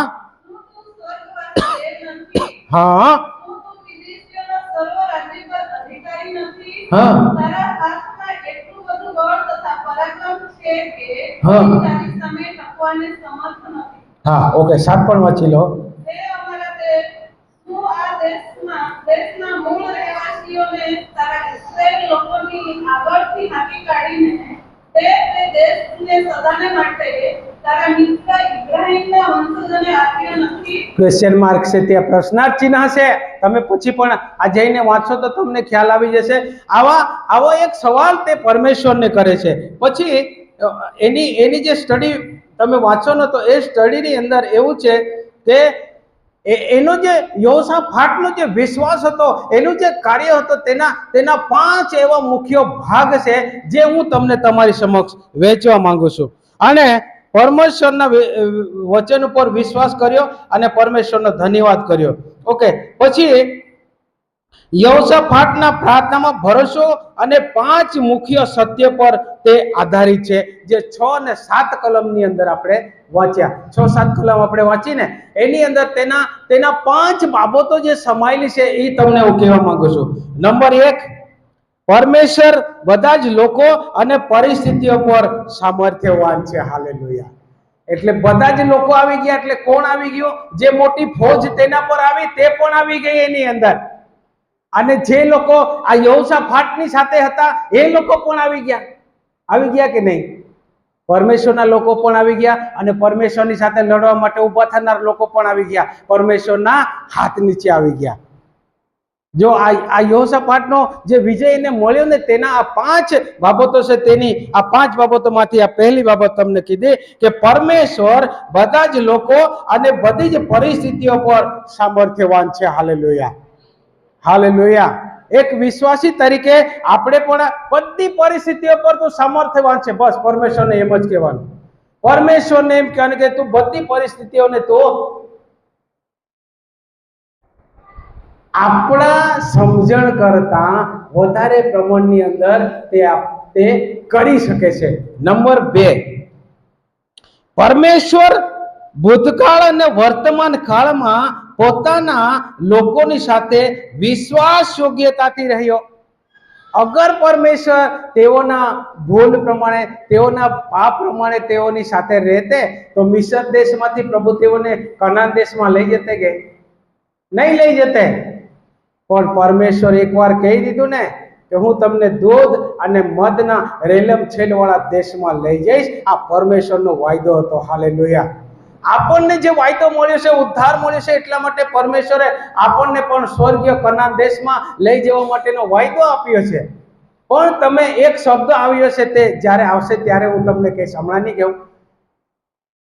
શું તું સ્વર્ગવાસી દેવ નથી? હા શું તું વિદેશીઓના સર્વ રાજ્ય પર અધિકારી નથી? હા. તારા હાથમાં એટલું બધું બળ તથા પરાક્રમ છે કે હા. કોઈ તારી સામે ટકવાને સમર્થ નથી. હા ઓકે 7 પણ વાંચી લો. હે અમારા દેવ, શું આ દેશના મૂળ રહેવાસીઓને તારા ઇસ્રાએલ લોકોની આગળથી હાંકી કાઢીને તે દેશને સદાને માટે તારા મિત્ર ઇબ્રાહીમના વંશજોને આપ્યો નથી? ક્વેશ્ચન માર્ક છે, ત્યાં પ્રશ્નાર્થ ચિહ્ન છે. તમે પછી પણ આ જઈને વાંચો તો તમને ખ્યાલ આવી જશે. આવો એક સવાલ તે પરમેશ્વરને કરે છે. પછી એની જે સ્ટડી તમે વાંચો ને તો એ સ્ટડીની અંદર એવું છે કે એનો જે યહોશાપાટનો જે વિશ્વાસ હતો, એનું જે કાર્ય હતો, તેના 5 એવા મુખ્ય ભાગ છે જે હું તમને તમારી સમક્ષ વહેંચવા માંગુ છું. અને પરમેશ્વરના વચન ઉપર વિશ્વાસ કર્યો અને પરમેશ્વરનો ધન્યવાદ કર્યો. ઓકે પછી યહોશાપાટના પ્રાર્થનામાં ભરોસો અને 5 મુખ્ય સત્ય પર તે આધારિત છે, જે 6 અને 7 કલમની અંદર આપણે વાંચ્યા. 6-7 કલમ આપણે વાંચીને એની અંદર તેના 5 બાબતો જે સમાયેલી છે એ તમને હું કહેવા માંગુ છું. નંબર 1, પરમેશ્વર બધા જ લોકો અને પરિસ્થિતિઓ પર સામર્થ્યવાન છે. હાલેલુયા. એટલે બધા જ લોકો આવી ગયા. એટલે કોણ આવી ગયો? જે મોટી ફોજ તેના પર આવી તે પણ આવી ગઈ એની અંદર. અને જે લોકો આ યહોશાફાટની સાથે હતા એ લોકો પણ આવી ગયા કે નહીં? પરમેશ્વરના લોકો પણ આવી ગયા અને પરમેશ્વરની સાથે લડવા માટે ઊભા થનાર લોકો પણ આવી ગયા, પરમેશ્વરના હાથ નીચે આવી ગયા. જો આ યહોશાફાટનો જે વિજય એને મળ્યો ને તેના આ 5 બાબતો છે, તેની આ 5 બાબતોમાંથી આ પહેલી બાબત તમને કીધી કે પરમેશ્વર બધા જ લોકો અને બધી જ પરિસ્થિતિઓ પર સામર્થ્યવાન છે. Hallelujah, hallelujah. એક વિશ્વાસી તરીકે આપણે પણ બધી પરિસ્થિતિઓ પર તું સામર્થ્યવાન છે. બસ પરમેશ્વરને એમ જ કહેવાનું, પરમેશ્વરને એમ કહેવાનું કે તું બધી પરિસ્થિતિઓને તું આપણા સમજણ કરતા વધારે પ્રમાણની અંદર તે કરી શકે છે. નંબર 2, પરમેશ્વર ભૂતકાળ અને વર્તમાન કાળમાં પોતાના લોકોની સાથે વિશ્વાસ યોગ્યતાથી રહ્યો. અગર પરમેશ્વર તેઓના ભૂલ પ્રમાણે, તેઓના પાપ પ્રમાણે તેઓની સાથે રહેતે તો મિસ્ર દેશમાંથી પ્રભુ તેઓને કનાન દેશમાં લઈ જતે કે નહીં લઈ જતે? પણ પરમેશ્વર એકવાર કહી દીધું ને કે હું તમને દૂધ અને મધના રેલમ છેલવાળા દેશમાં લઈ જઈશ, આ પરમેશ્વરનો વાયદો હતો. હાલેલુયા. આપણને જે વાયદો મળ્યો છે, ઉદ્ધાર મળ્યો છે, એટલા માટે પરમેશ્વરે આપણને પણ સ્વર્ગીય કનાન દેશમાં લઈ જવા માટેનો વાયદો આપ્યો છે. પણ તમે એક શબ્દ આવ્યો છે, તે જ્યારે આવશે ત્યારે હું તમને કહીશ, હમણાં નહીં કહું.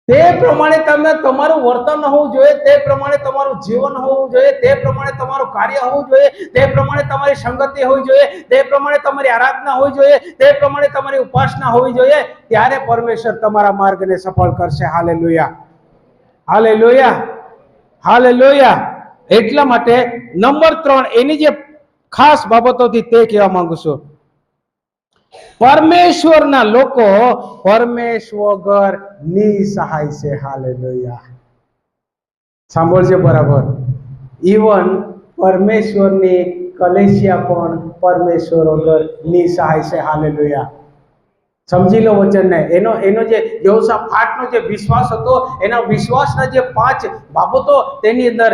તે પ્રમાણે તમે તમારું વર્તન હોવું જોઈએ, તે પ્રમાણે તમારું જીવન હોવું જોઈએ, તે પ્રમાણે તમારું કાર્ય હોવું જોઈએ, તે પ્રમાણે તમારી સંગતિ હોવી જોઈએ, તે પ્રમાણે તમારી આરાધના હોવી જોઈએ, તે પ્રમાણે તમારી ઉપાસના હોવી જોઈએ. ત્યારે પરમેશ્વર તમારા માર્ગને સફળ કરશે. Hallelujah, hallelujah, hallelujah. એટલા માટે નંબર 3 એની જે ખાસ બાબતોથી તે કહેવા માંગુ છું, પરમેશ્વરના લોકો પરમેશ્વર વગર નિસહાય છે. હાલેલુયા. સાંભળજો બરાબર. ઇવન પરમેશ્વરની કલેશિયા પણ પરમેશ્વર વગર નિસહાય છે. હાલેલુયા. સમજી લો વચનને. એનો જે યહોશાફાટનો જે વિશ્વાસ હતો, એના વિશ્વાસના જે 5 બાબતો તેની અંદર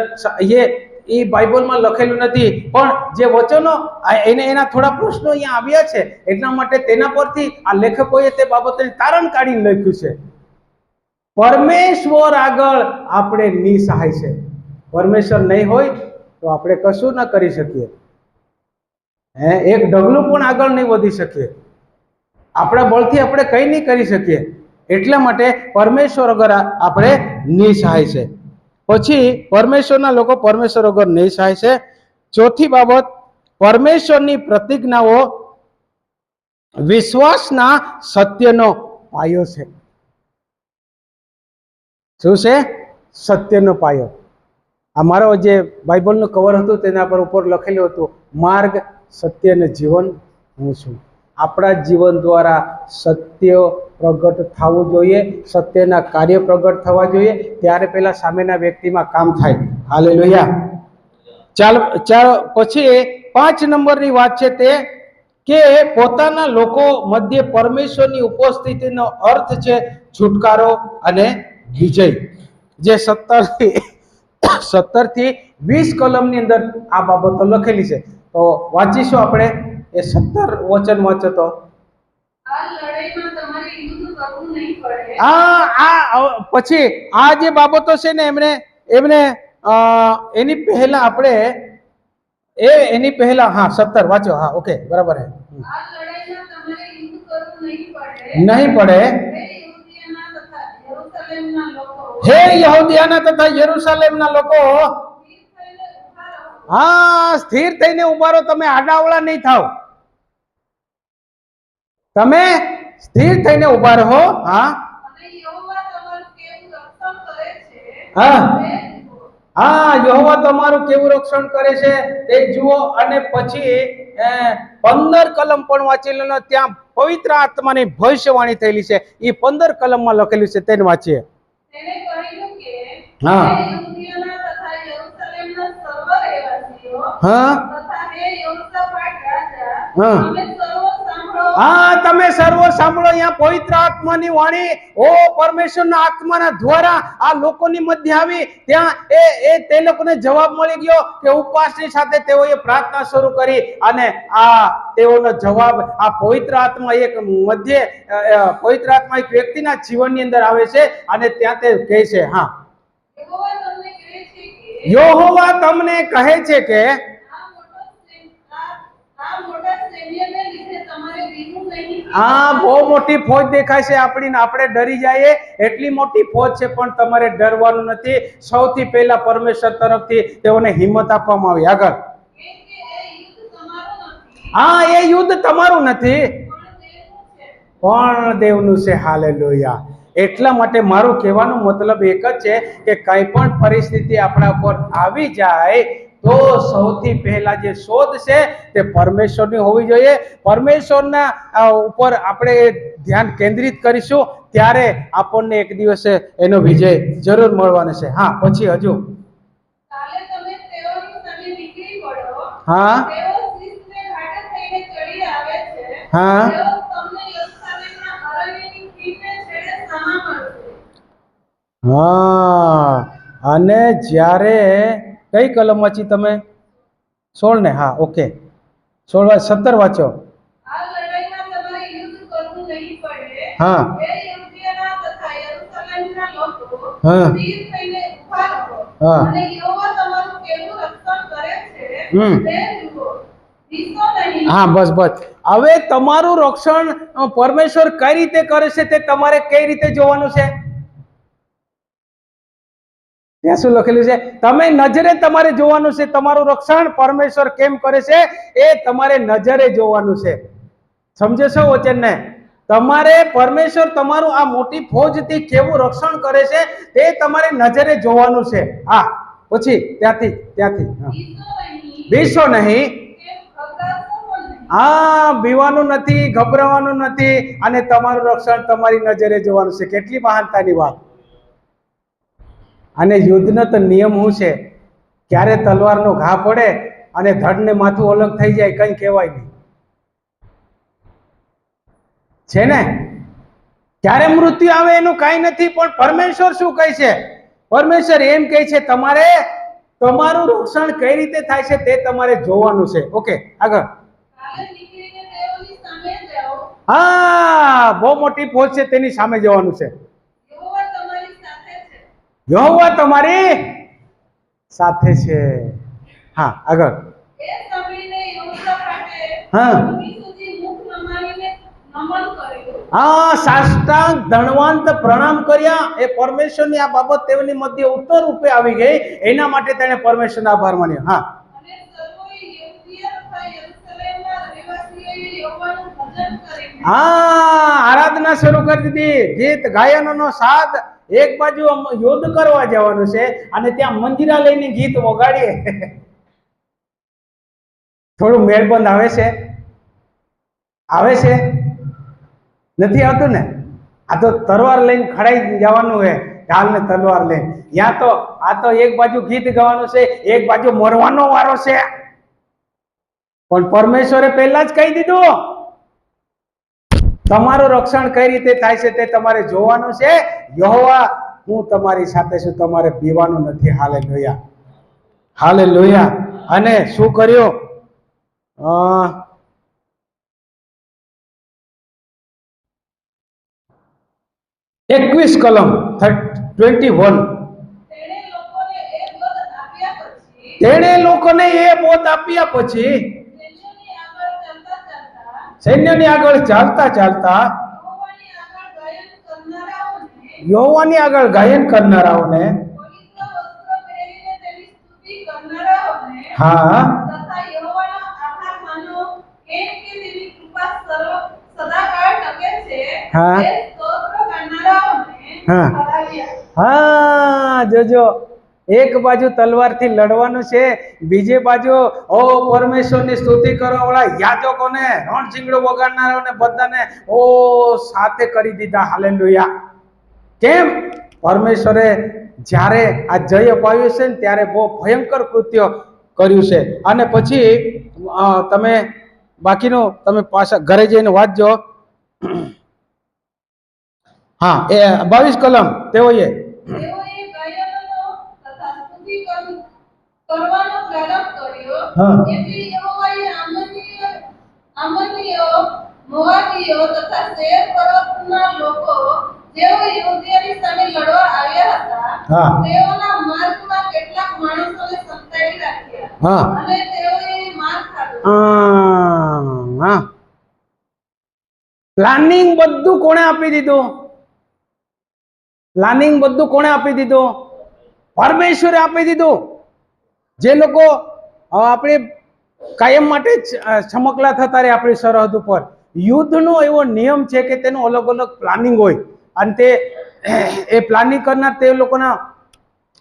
એ બાઇબલમાં લખેલું નથી, પણ જે વચનો એના થોડા પ્રશ્નો અહીંયા આવ્યા છે, એટલા માટે તેના પરથી આ લેખકોએ તે બાબતોને તારણ કાઢીને લખ્યું છે. પરમેશ્વર આગળ આપણે નિસહાય છે. પરમેશ્વર નહીં હોય તો આપણે કશું ન કરી શકીએ, એક ડગલું પણ આગળ નહીં વધી શકીએ, આપણા બળથી આપણે કંઈ નહીં કરી શકીએ. એટલા માટે પરમેશ્વર વગર આપણે નિસહાય છે. પછી પરમેશ્વરના લોકો પરમેશ્વર વગર નિસહાય છે. ચોથી બાબત, પરમેશ્વરની પ્રતિજ્ઞાઓ વિશ્વાસના સત્યનો પાયો છે. શું છે? સત્યનો પાયો. અમારો જે બાઇબલનું કવર હતું તેના પર ઉપર લખેલું હતું, માર્ગ, સત્ય અને જીવન હું છું. આપણા જીવન દ્વારા સત્ય પ્રગટ થવું જોઈએ, સત્યના કાર્ય પ્રગટ થવા જોઈએ, ત્યારે પેલા સામેના વ્યક્તિમાં કામ થાય. હાલેલુયા. ચાલો પછી 5 નંબરની વાત છે તે કે પોતાના લોકો મધ્ય પરમેશ્વરની ઉપસ્થિતિનો અર્થ છે છુટકારો અને વિજય. જે 17 થી 20 કલમની અંદર આ બાબતો લખેલી છે. તો વાંચીશું આપણે એ 17 વચન વાંચો તો. આ લડાઈમાં તમારે યુદ્ધ કરવું નહીં પડે. પછી આ જે બાબતો છે ને એમને એની પહેલા આપણે એની પહેલા 17 વાંચો. ઓકે, બરાબર છે. આ લડાઈમાં તમારે યુદ્ધ કરવું નહીં પડે. હે યહૂદીયાના તથા યરૂશલેમના લોકો, સ્થિર થઈને ઉભા રહો. તમે આડાવડા નહીં થાવ, તમે સ્થિર થઈને ઉભા રહો. યહોવા તમારું કેવું રક્ષણ કરે છે તે જુઓ. અને પછી 15 કલમ પણ વાંચી લો. ત્યાં પવિત્ર આત્માની ભવિષ્યવાણી થયેલી છે. એ 15 કલમમાં લખેલું છે, તેને વાંચીએ. હા, તમે સર્વો સાંભળો, અહીંયા પવિત્ર આત્માની વાણી ઓ પરમેશ્વરના આત્માના દ્વારા આ લોકોની મધ્ય આવી. ત્યાં તે લોકોને જવાબ મળી ગયો કે ઉપવાસની સાથે તેઓએ પ્રાર્થના શરૂ કરી અને આ તેઓનો જવાબ આ પવિત્ર આત્મા એક પવિત્ર આત્મા એક વ્યક્તિના જીવનની અંદર આવે છે અને ત્યાં તે કહે છે, હા, યહોવા તમને કહે છે કે હા, બહુ મોટી ફોજ દેખાય છે આપણી, આપણે ડરી જઈએ એટલી મોટી ફોજ છે, પણ તમારે ડરવાનું નથી. સૌથી પહેલા પરમેશ્વર તરફથી તેઓને હિંમત આપવામાં આવી. આગળ, હા, એ યુદ્ધ તમારું નથી પણ દેવનું છે. હાલેલુયા. એટલા માટે મારું કહેવાનું મતલબ એક જ છે કે કઈ પણ પરિસ્થિતિ આપણા ઉપર આવી જાય તો સૌથી પહેલા જે શોધ છે તે પરમેશ્વરની હોવી જોઈએ. પરમેશ્વરના ઉપર આપણે ધ્યાન કેન્દ્રિત કરીશું ત્યારે આપણને એક દિવસે એનો વિજય જરૂર મળવાનો છે. હા, પછી હજુ, હા, હા, હા, અને જ્યારે કઈ કલમ વાંચી તમે? 16 ને? હા, ઓકે, 17 વાંચો. હા, હા, હા, હા, બસ બસ. હવે તમારું રક્ષણ પરમેશ્વર કઈ રીતે કરે છે તે તમારે કઈ રીતે જોવાનું છે? ત્યાં શું લખેલું છે? તમે નજરે તમારે જોવાનું છે. તમારું રક્ષણ પરમેશ્વર કેમ કરે છે એ તમારે નજરે જોવાનું છે. સમજે છો વચનને? તમારે પરમેશ્વર તમારું આ મોટી ફોજથી કેવું રક્ષણ કરે છે તે તમારે નજરે જોવાનું છે. હા, પછી ત્યાંથી બીસો નહીં. હા, બીવાનું નથી, ગભરાવાનું નથી, અને તમારું રક્ષણ તમારી નજરે જોવાનું છે. કેટલી મહાનતાની વાત! અને યુદ્ધનો તો નિયમ શું છે? ક્યારે તલવારનો ઘા પડે અને ધડને માથું અલગ થઈ જાય કઈ કહેવાય નહીં, છે ને? ક્યારે મૃત્યુ આવે એનું કઈ નથી, પણ પરમેશ્વર શું કહે છે? પરમેશ્વર એમ કહે છે તમારે તમારું રક્ષણ કઈ રીતે થાય છે તે તમારે જોવાનું છે. ઓકે, આગળ. હા, બહુ મોટી ફોજ છે, તેની સામે જવાનું છે. યહોવા તમારી સાથે છે. હા, આગળ. હા, હા, સાષ્ટાંગ દંડવંત પ્રણામ કર્યા. એ પરમેશ્વરની આ બાબત તેઓની મધ્ય ઉત્તર રૂપે આવી ગઈ, એના માટે તેણે પરમેશ્વરનો આભાર માન્યો. હા, હા, આરાધના શરૂ કરી દીધી. ગીત ગાયનનો સાથ. એક બાજુ યુદ્ધ કરવા જવાનું છે અને ત્યાં મંજીરા લઈને ગીત વગાડીએ. થોડું મેળબંધ આવે છે? આવે છે? નથી આવતું ને? આ તો તલવાર લઈને ખડાઈ જવાનું હે, ઢાલ ને તલવાર લઈને. ત્યાં તો આ તો એક બાજુ ગીત ગાવાનું છે, એક બાજુ મરવાનો વારો છે. પણ પરમેશ્વરે પહેલા જ કહી દીધું તમારું રક્ષણ કઈ રીતે થાય છે તે તમારે જોવાનું છે. યહોવા હું તમારી સાથે છું, તમારે પીવાનું નથી. Hallelujah, hallelujah. અને શું કર્યું? 21 કલમ 21. તેણે લોકોને એ બોધ આપ્યા પછી સૈન્યની આગળ ચાલતા ચાલતા યહોવાની આગળ ગાયન કરનારાઓને, હા, હા, હા, જોજો, એક બાજુ તલવારથી લડવાનું છે, બીજી બાજુ ઓ પરમેશ્વરની સ્તુતિ કરવા વાળા યાજકોને, રણછીંગડો વગાડનારાઓને બધાને ઓ સાથે કરી દીધા. હાલેલુયા. કેમ? પરમેશ્વરે જ્યારે આ જય અપાવ્યું છે ને ત્યારે બહુ ભયંકર કૃત્ય કર્યું છે. અને પછી તમે બાકીનો તમે પાછા ઘરે જઈને વાંચજો. હા, એ 22 કલમ તેઓએ તેઓએ ગાયનનો તથા સ્તુતિ કરવાનો પ્રારંભ કર્યો. હા. એથી યહોવાએ આમોનીયો, મોવાબીઓ તથા સેર પર્વતના લોકો જેઓ યહૂદીઓની સામે લડવા આવ્યા હતા, હા. તેઓના માર્ગમાં કેટલાક માણસોને સંતાડી રાખ્યા. હા. અને તેઓએ માર ખાધો. હા, પ્લાનિંગ બધું કોણે આપી દીધું? પ્લાનિંગ બધું કોણે આપી દીધું? પરમેશ્વરે આપી દીધું. જે લોકો આપણે કાયમ માટે ચમકલા થતા રહે આપણી સરહદ ઉપર, યુદ્ધનો એવો નિયમ છે કે તેનો અલગ અલગ પ્લાનિંગ હોય, અને તે એ પ્લાનિંગ કરનાર તે લોકોના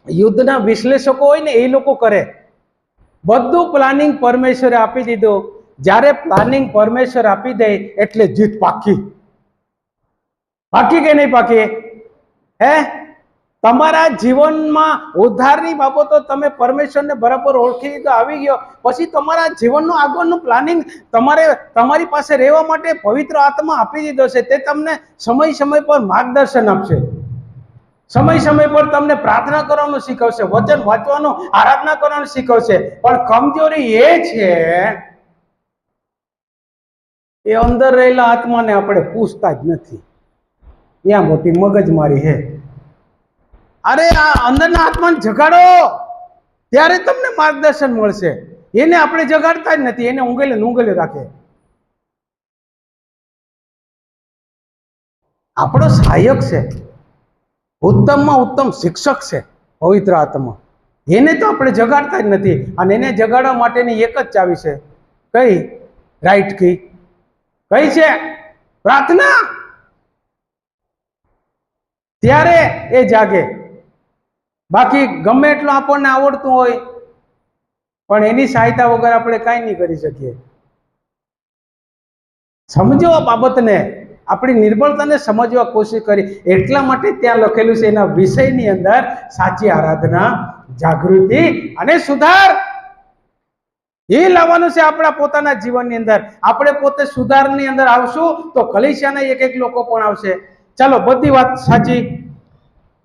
યુદ્ધના વિશ્લેષકો હોય ને, એ લોકો કરે. બધું પ્લાનિંગ પરમેશ્વરે આપી દીધું. જ્યારે પ્લાનિંગ પરમેશ્વર આપી દે એટલે જીત પાકી. પાકી કે નહીં પાકી? હે, તમારા જીવનમાં ઉદ્ધારની બાબતો તમે પરમેશ્વરને બરાબર ઓળખી તો આવી ગયો, પછી તમારા જીવનનું આગળનું પ્લાનિંગ તમારી પાસે રહેવા માટે પવિત્ર આત્મા આપી દીધો છે. તે તમને સમય સમય પર માર્ગદર્શન આપશે, સમય સમય પર તમને પ્રાર્થના કરવાનું શીખવશે, વચન વાંચવાનું, આરાધના કરવાનું શીખવશે. પણ કમજોરી એ છે, એ અંદર રહેલા આત્માને આપણે પૂછતા જ નથી. ત્યાં મોટી મગજમારી છે. અરે આ અંદરના આત્માને જગાડો, ત્યારે તમને માર્ગદર્શન મળશે. એને આપણે જગાડતા જ નથી, એને ઊંઘેલે રાખે. આપણો સહાયક છે, ઉત્તમમાં ઉત્તમ શિક્ષક છે પવિત્ર આત્મા. એને તો આપણે જગાડતા જ નથી. અને એને જગાડવા માટેની એક જ ચાવી છે. કઈ? રાઈટ કી. કઈ છે? પ્રાર્થના. ત્યારે એ જાગે. બાકી ગમે એટલું આપણને આવડતું હોય, પણ એની સહાયતા વગર આપણે કાંઈ નહીં કરી શકીએ. સમજો આ બાબતને, આપણી નિર્બળતાને સમજવા કોશિશ કરી. એટલા માટે ત્યાં લખેલું છે એના વિષયની અંદર સાચી આરાધના, જાગૃતિ અને સુધાર એ લાવવાનું છે આપણા પોતાના જીવનની અંદર. આપણે પોતે સુધારની અંદર આવશું તો કલીસિયાના એક લોકો પણ આવશે. ચાલો, બધી વાત સાચી,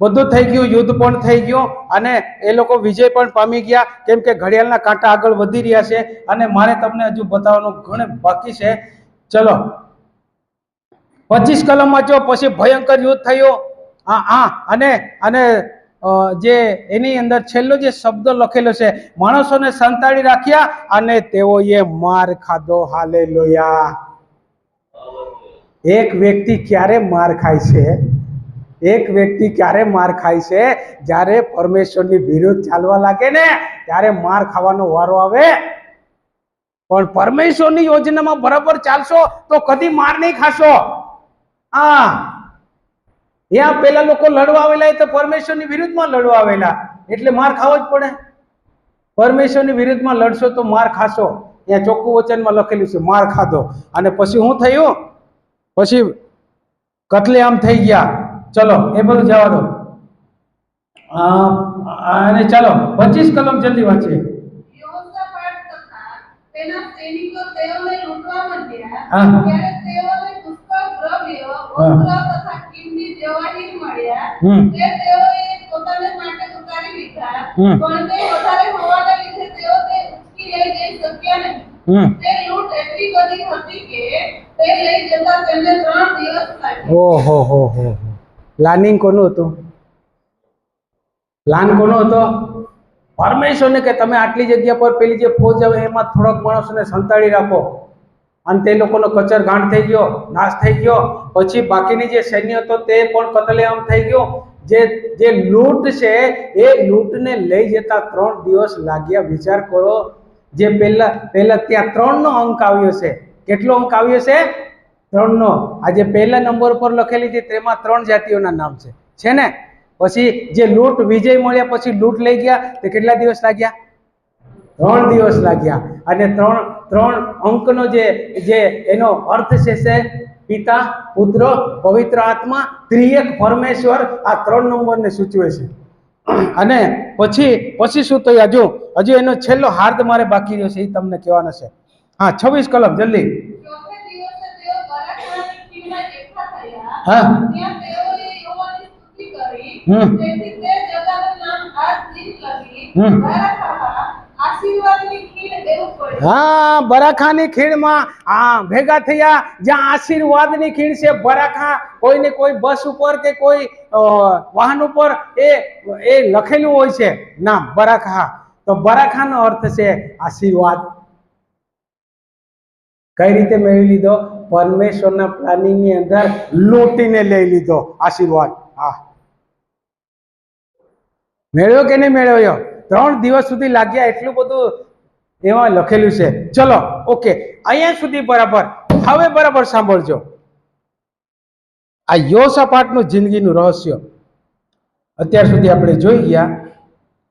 બધું થઈ ગયું, યુદ્ધ પણ થઈ ગયું અને એ લોકો વિજય પણ પામી ગયા, કેમ કે ઘડિયાળના કાંટા આગળ વધી રહ્યા છે. અને મારે તમને હજુ બતાવવાનું ઘણું બાકી છે. ચલો, 25 કલમ વાંચો. પછી ભયંકર યુદ્ધ થયું. અને જે એની અંદર છેલ્લો જે શબ્દ લખેલો છે, માણસોને સંતાડી રાખ્યા અને તેઓએ માર ખાધો. હાલેલુયા. એક વ્યક્તિ ક્યારે માર ખાય છે? એક વ્યક્તિ ક્યારે માર ખાય છે? જ્યારે પરમેશ્વરની વિરુદ્ધ ચાલવા લાગે ને, ત્યારે માર ખાવાનો વારો આવે. પણ પરમેશ્વરની યોજનામાં બરાબર ચાલશો તો કદી માર નહીં ખાશો. ત્યાં પેલા લોકો લડવા આવેલા તો પરમેશ્વરની વિરુદ્ધમાં લડવા આવેલા, એટલે માર ખાવો જ પડે. પરમેશ્વરની વિરુદ્ધમાં લડશો તો માર ખાશો. ત્યાં ચોખ્ખું વચનમાં લખેલું છે, માર ખાધો. અને પછી શું થયું? પછી કતલેઆમ થઈ ગયા. ચલો, એ બધું જવા દો. અને ચાલો 25 કલમ જલ્દી વાંચીએ. યહોશાફાટ તથા તેના સૈનિકો તેઓને લૂંટવા માંડ્યા. હા. ત્યારે તેઓને પુષ્કળ દ્રવ્ય, હા. વસ્ત્ર તથા કિંમતી જવાહીર મળ્યા. હમ. તે તેઓએ પોતાને માટે ઉતારી લીધા. હમ. પણ તે વધારે હોવાને લીધે તેઓ તે ઉચકી લઈ જઈ શક્યા નહીં. તે લૂંટ એટલી બધી હતી કે તે લઈ જતા તેમને 3 દિવસ લાગ્યા. ઓહો. પ્લાનિંગ કોનું હતું? પ્લાન કોનો હતો? પરમેશ્વરને, કે તમે આટલી જગ્યા પર પેલી જે ફોજ આવે એમાં થોડાક માણસોને સંતાડી રાખો. અને તે લોકોનો કચર ગાંઠ થઈ ગયો, નાશ થઈ ગયો. પછી બાકીની જે સૈન્ય હતો તે પણ કતલેઆમ થઈ ગયો. જે લૂંટ છે એ લૂંટને લઈ જતા 3 દિવસ લાગ્યા. વિચાર કરો, જે પહેલા ત્યાં 3 નો અંક આવ્યો છે. કેટલો અંક આવ્યો છે? 3 નો. આજે પહેલા નંબર પર લખેલી છે તેમાં 3 જાતિઓના નામ છે ને? પછી જે લૂંટ વિજય મળ્યા પછી લૂંટ લઈ ગયા તે કેટલા દિવસ લાગ્યા? 3 દિવસ લાગ્યા. અને 3 અંકનો જે એનો અર્થ છે પિતા, પુત્ર, પવિત્ર આત્મા, ત્રિએક પરમેશ્વર. આ 3 નંબરને સૂચવે છે. અને પછી શું થયું? હજુ એનો છેલ્લો હાર્દ મારે બાકી રહ્યો છે, એ તમને કહેવાનો છે. હા 26 કલમ જલ્દી. ચોથે દિવસે તેઓ બરાખાની ખીણમાં એકઠા થયા. હા. ત્યાં તેઓએ યહોવાની સ્તુતિ કરી. હમ. તેથી તે જગાનું નામ આજ દિન લગી હમ. બરાખા આશીર્વાદની ખીણ એવું પડ્યું. હા બરાખાની ખીણમાં ભેગા થયા જ્યાં આશીર્વાદની ખીણ છે. બરાખા કોઈને કોઈ બસ ઉપર કે કોઈ વાહન ઉપર એ લખેલું હોય છે નામ બરાખા. તો બરાખાનો અર્થ છે આશીર્વાદ. કઈ રીતે મેળવી લીધો? પરમેશ્વરના પ્લાનિંગ ની અંદર લૂંટીને લઈ લીધો આશીર્વાદ. હા મેળવ્યો કે નહીં મેળવ્યો? 3 દિવસ સુધી લાગ્યા, એટલું બધું એમાં લખેલું છે. ચલો ઓકે, અહીંયા સુધી બરાબર. હવે બરાબર સાંભળજો આ યોસાપાટનું જિંદગીનું રહસ્ય. અત્યાર સુધી આપણે જોઈ ગયા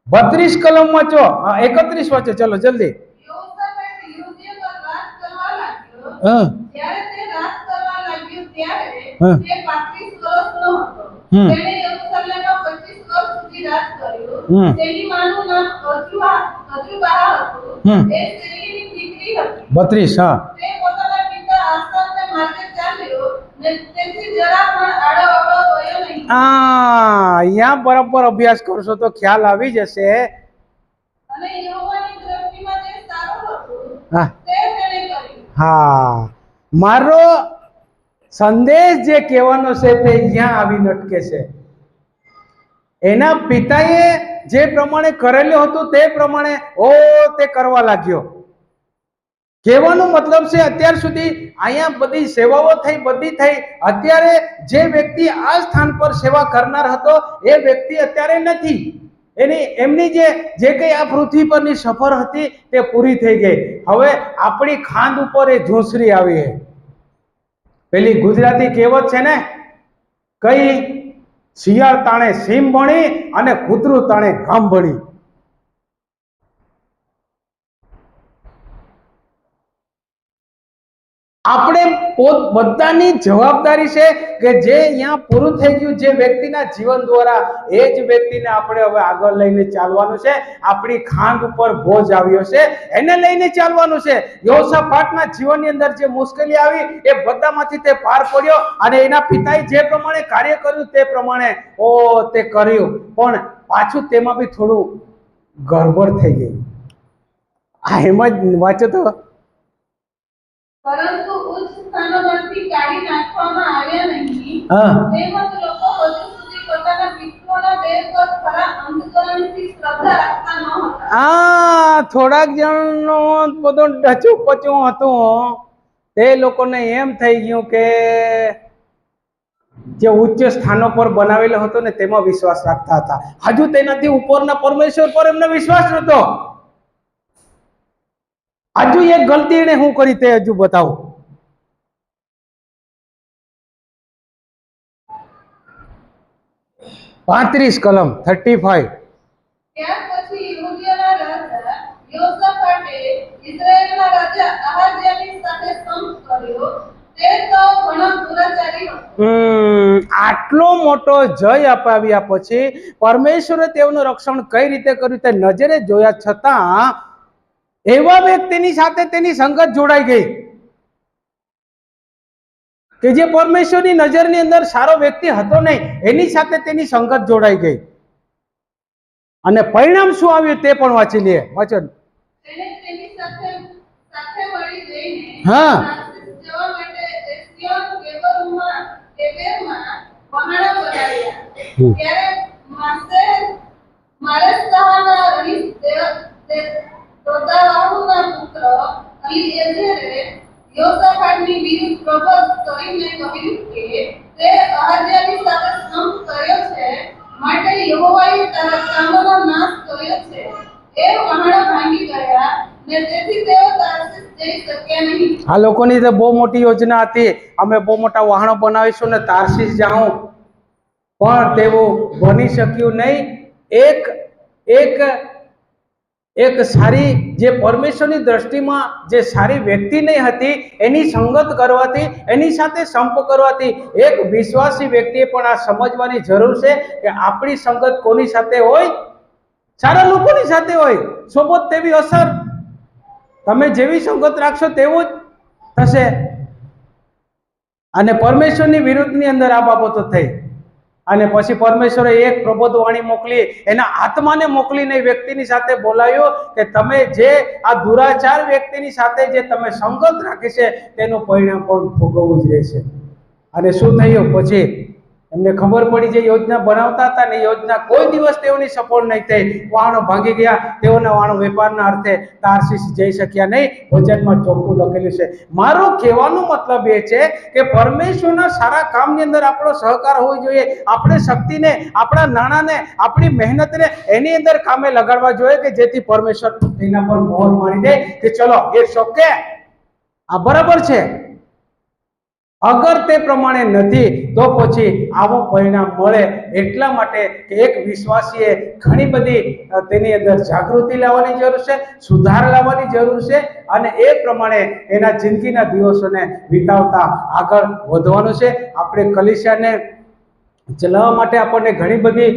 32 કલમ વાંચો, 31 વાંચો. ચલો જલ્દી. યહોશાફાટ યહૂદીઓ પર રાજ કરવા લાગ્યો. હા. જ્યારે તે રાજ કરવા લાગ્યો ત્યારે હા. તે 35 વર્ષનો હતો. હમ. તેણે યરૂશલેમમાં 25 વર્ષ સુધી રાજ કર્યું. હમ. તેની માનું નામ અજુબાહ હતું. હમ. એ શેરીની દીકરી હતી. 32. હા તે પોતાના પિતા આસાને માર્ગે ચાલ્યો ને તેથી જરા પણ આડો અવળો ગયો નહીં. અહીંયા બરાબર અભ્યાસ કરશો તો ખ્યાલ આવી જશે. અને યહોવાની દ્રષ્ટિમાં જે સારું હતું હા. તે તેણે કર્યું. હા મારો સંદેશ જે કહેવાનો છે તે અહીંયા આવીને અટકે છે. એના પિતાએ જે પ્રમાણે કરેલું હતું તે પ્રમાણે તે કરવા લાગ્યો. કહેવાનો મતલબ છે અત્યાર સુધી અહીંયા બધી સેવાઓ થઈ, બધી થઈ. અત્યારે જે વ્યક્તિ આ સ્થાન પર સેવા કરનાર હતો એ વ્યક્તિ અત્યારે નથી. એમની જે કઈ આ પૃથ્વી પરની સફર હતી તે પૂરી થઈ ગઈ. હવે આપણી ખાંદ ઉપર એ ઝૂંસરી આવી છે. પેલી ગુજરાતી કહેવત છે ને, કઈ શિયાળ તાણે સીમ ભણી અને કૂતરું તાણે ગામ ભણી. આપણે બધાની જવાબદારી છે કે જે અહીંયા પૂરું થઈ ગયું, જે વ્યક્તિના જીવન દ્વારા, એ જ વ્યક્તિને આપણે હવે આગળ લઈને ચાલવાનું છે. આપણી ખાંડ ઉપર બોજ આવ્યો છે, એને લઈને ચાલવાનું છે. યોસાફાટના જીવનની અંદર જે મુશ્કેલી આવી એ બધામાંથી તે પાર પડ્યો અને એના પિતાએ જે પ્રમાણે કાર્ય કર્યું તે પ્રમાણે તે કર્યું. પણ પાછું તેમાં બી થોડું ગડબડ થઈ ગઈ. એમ જ વાંચો તો. પરંતુ ઉચ્ચ સ્થાનોમાંથી કાઢી નાખવામાં આવ્યા નહીં. હા. તેમજ લોકો હજુ સુધી પોતાના પિતૃઓના દેહ પર ખરા અંધકરણથી શ્રદ્ધા રાખતા ન હતા. થોડાક જણનો બધો ડચું પચું હતું. તે લોકોને એમ થઈ ગયું કે જે ઉચ્ચ સ્થાનો પર બનાવેલો હતો ને તેમાં વિશ્વાસ રાખતા હતા. હજુ તેનાથી ઉપરના પરમેશ્વર પર એમને વિશ્વાસ નતો. હજુ એક ગલતી એને હું કરી તે હજુ બતાવું. 35 કલમ 35. ત્યાર પછી યહૂદીઓના રાજા યોસાફાટે ઇઝરાયેલના રાજા આહાઝિયાની સાથે સંપ કર્યો. તે તો ઘણો દુરાચારી હતો. આટલો મોટો જય અપાવ્યા પછી પરમેશ્વરે તેઓનું રક્ષણ કઈ રીતે કર્યું તે નજરે જોયા છતાં એવા વ્યક્તિની સાથે તેની સંગત જોડાઈ ગઈ કે જે પરમેશ્વરની નજરની અંદર સારો વ્યક્તિ હતો નહીં, એની સાથે તેની સંગત જોડાઈ ગઈ. અને પરિણામ શું આવ્યું તે પણ વાંચી લઈએ. વાંચો. તેણે તેની સાથે મળી જઈને હા. તાર્શીશ જવા માટે એસ્યોન ગેબરમાં વહાણા બનાવ્યા. ત્યારે મારેસ્તાના રહીશ દોદાવાહુના પુત્ર અલીએઝરે યોસાફાટની વિરુદ્ધ પ્રબોધ કરીને કહ્યું કે તે આહાઝિયાની સાથે સંપ કર્યો છે, માટે યહોવાએ તારા કામોનો નાશ કર્યો છે. એ વહાણા ભાંગી ગયા ને તેથી તેઓ તાર્શીશ જઈ શક્યા નહીં. આ લોકોની તો બહુ મોટી યોજના હતી, અમે બહુ મોટા વાહનો બનાવીશું ને તાર્શીશ જાઉં, પણ તેવું બની શક્યું નહીં. એક સારી જે પરમેશ્વરની દ્રષ્ટિમાં જે સારી વ્યક્તિ નહીં હતી એની સંગત કરવાથી, એની સાથે સંપ કરવાથી એક વિશ્વાસી વ્યક્તિએ પણ આ સમજવાની જરૂર છે કે આપણી સંગત કોની સાથે હોય? સારા લોકોની સાથે હોય. સોબત તેવી અસર તમે જેવી સંગત રાખશો તેવું જ થશે. અને પરમેશ્વરની વિરુદ્ધની અંદર આ બાબતો થઈ અને પછી પરમેશ્વરે એક પ્રબોધ વાણી મોકલી, એના આત્માને મોકલીને એ વ્યક્તિની સાથે બોલાવ્યો કે તમે જે આ દુરાચાર વ્યક્તિની સાથે જે તમે સંગત રાખી છે તેનું પરિણામ પણ ભોગવવું જ રહેશે. અને શું થયું પછી એમને ખબર પડી, જે યોજના બનાવતા હતા ને યોજના કોઈ દિવસ તેઓની સફળ નહીં થઈ. વાહનો ભાંગી ગયા, તેઓના વાહનો વેપારના અર્થે તારશીશ જઈ શક્યા નહીં. વચનમાં ચોખ્ખું લખેલું છે. મારું કહેવાનો મતલબ એ છે કે પરમેશ્વરના સારા કામની અંદર આપણો સહકાર હોવો જોઈએ. આપણે શક્તિને, આપણા નાણાંને, આપણી મહેનતને એની અંદર કામે લગાડવા જોઈએ કે જેથી પરમેશ્વર તેના પર મોહર મારી દે કે ચલો એ શોકે આ બરાબર છે. અગર તે પ્રમાણે નથી તો પછી આવું પરિણામ મળે. એટલા માટે કે એક વિશ્વાસીએ ઘણી બધી તેની અંદર જાગૃતિ લાવવાની જરૂર છે, સુધાર લાવવાની જરૂર છે અને એ પ્રમાણે એના જિંદગીના દિવસોને વિતાવતા આગળ વધવાનું છે. આપણે કલીસિયાને ચલાવવા માટે આપણને ઘણી બધી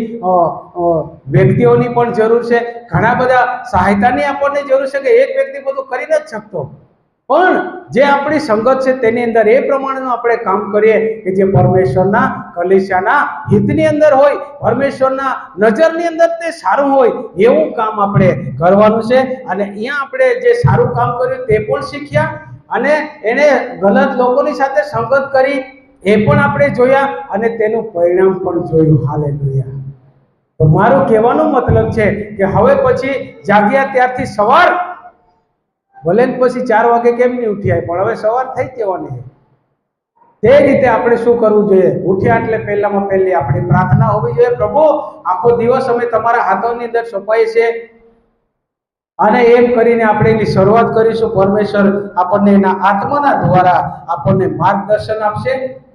વ્યક્તિઓની પણ જરૂર છે, ઘણા બધા સહાયતાની આપણને જરૂર છે કે એક વ્યક્તિ બધું કરી નથી શકતો. પણ જે આપણી સંગત છે તેની અંદર એ પ્રમાણેનું આપણે કામ કરીએ કે જે પરમેશ્વરના કલીસિયાના હિતની અંદર હોય, પરમેશ્વરના નજરની અંદર તે સારું હોય એવું કામ આપણે કરવાનું છે. અને અહીંયા આપણે જે સારું કામ કર્યું તે પણ શીખ્યા અને એને ગલત લોકોની સાથે સંગત કરી એ પણ આપણે જોયા અને તેનું પરિણામ પણ જોયું. હાલેલુયા. તો મારું કહેવાનો મતલબ છે કે હવે પછી જાગ્યા ત્યારથી સવાર ભલે પછી 4 વાગે કેમ નહીં ઉઠ્યા પણ હવે સવાર થઈ જવાની. તે રીતે આપણે શું કરવું જોઈએ? ઉઠ્યા એટલે પહેલામાં પહેલી આપણી પ્રાર્થના હોવી જોઈએ, પ્રભુ આખો દિવસ અમે તમારા હાથોની અંદર સોંપાઈએ છીએ અને એમ કરીને આપણે એની શરૂઆત કરીશું. પરમેશ્વર આપણને એના આત્માના દ્વારા આપણને માર્ગદર્શન આપશે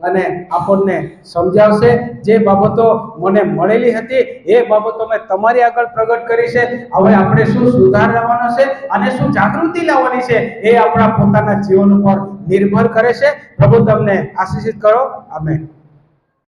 અને આપણને સમજાવશે. જે બાબતો મને મળેલી હતી એ બાબતો મેં તમારી આગળ પ્રગટ કરી છે. હવે આપણે શું સુધાર લાવવાનો છે અને શું જાગૃતિ લાવવાની છે એ આપણા પોતાના જીવન ઉપર નિર્ભર કરે છે. પ્રભુ તમને આશીષિત કરો. આમેન.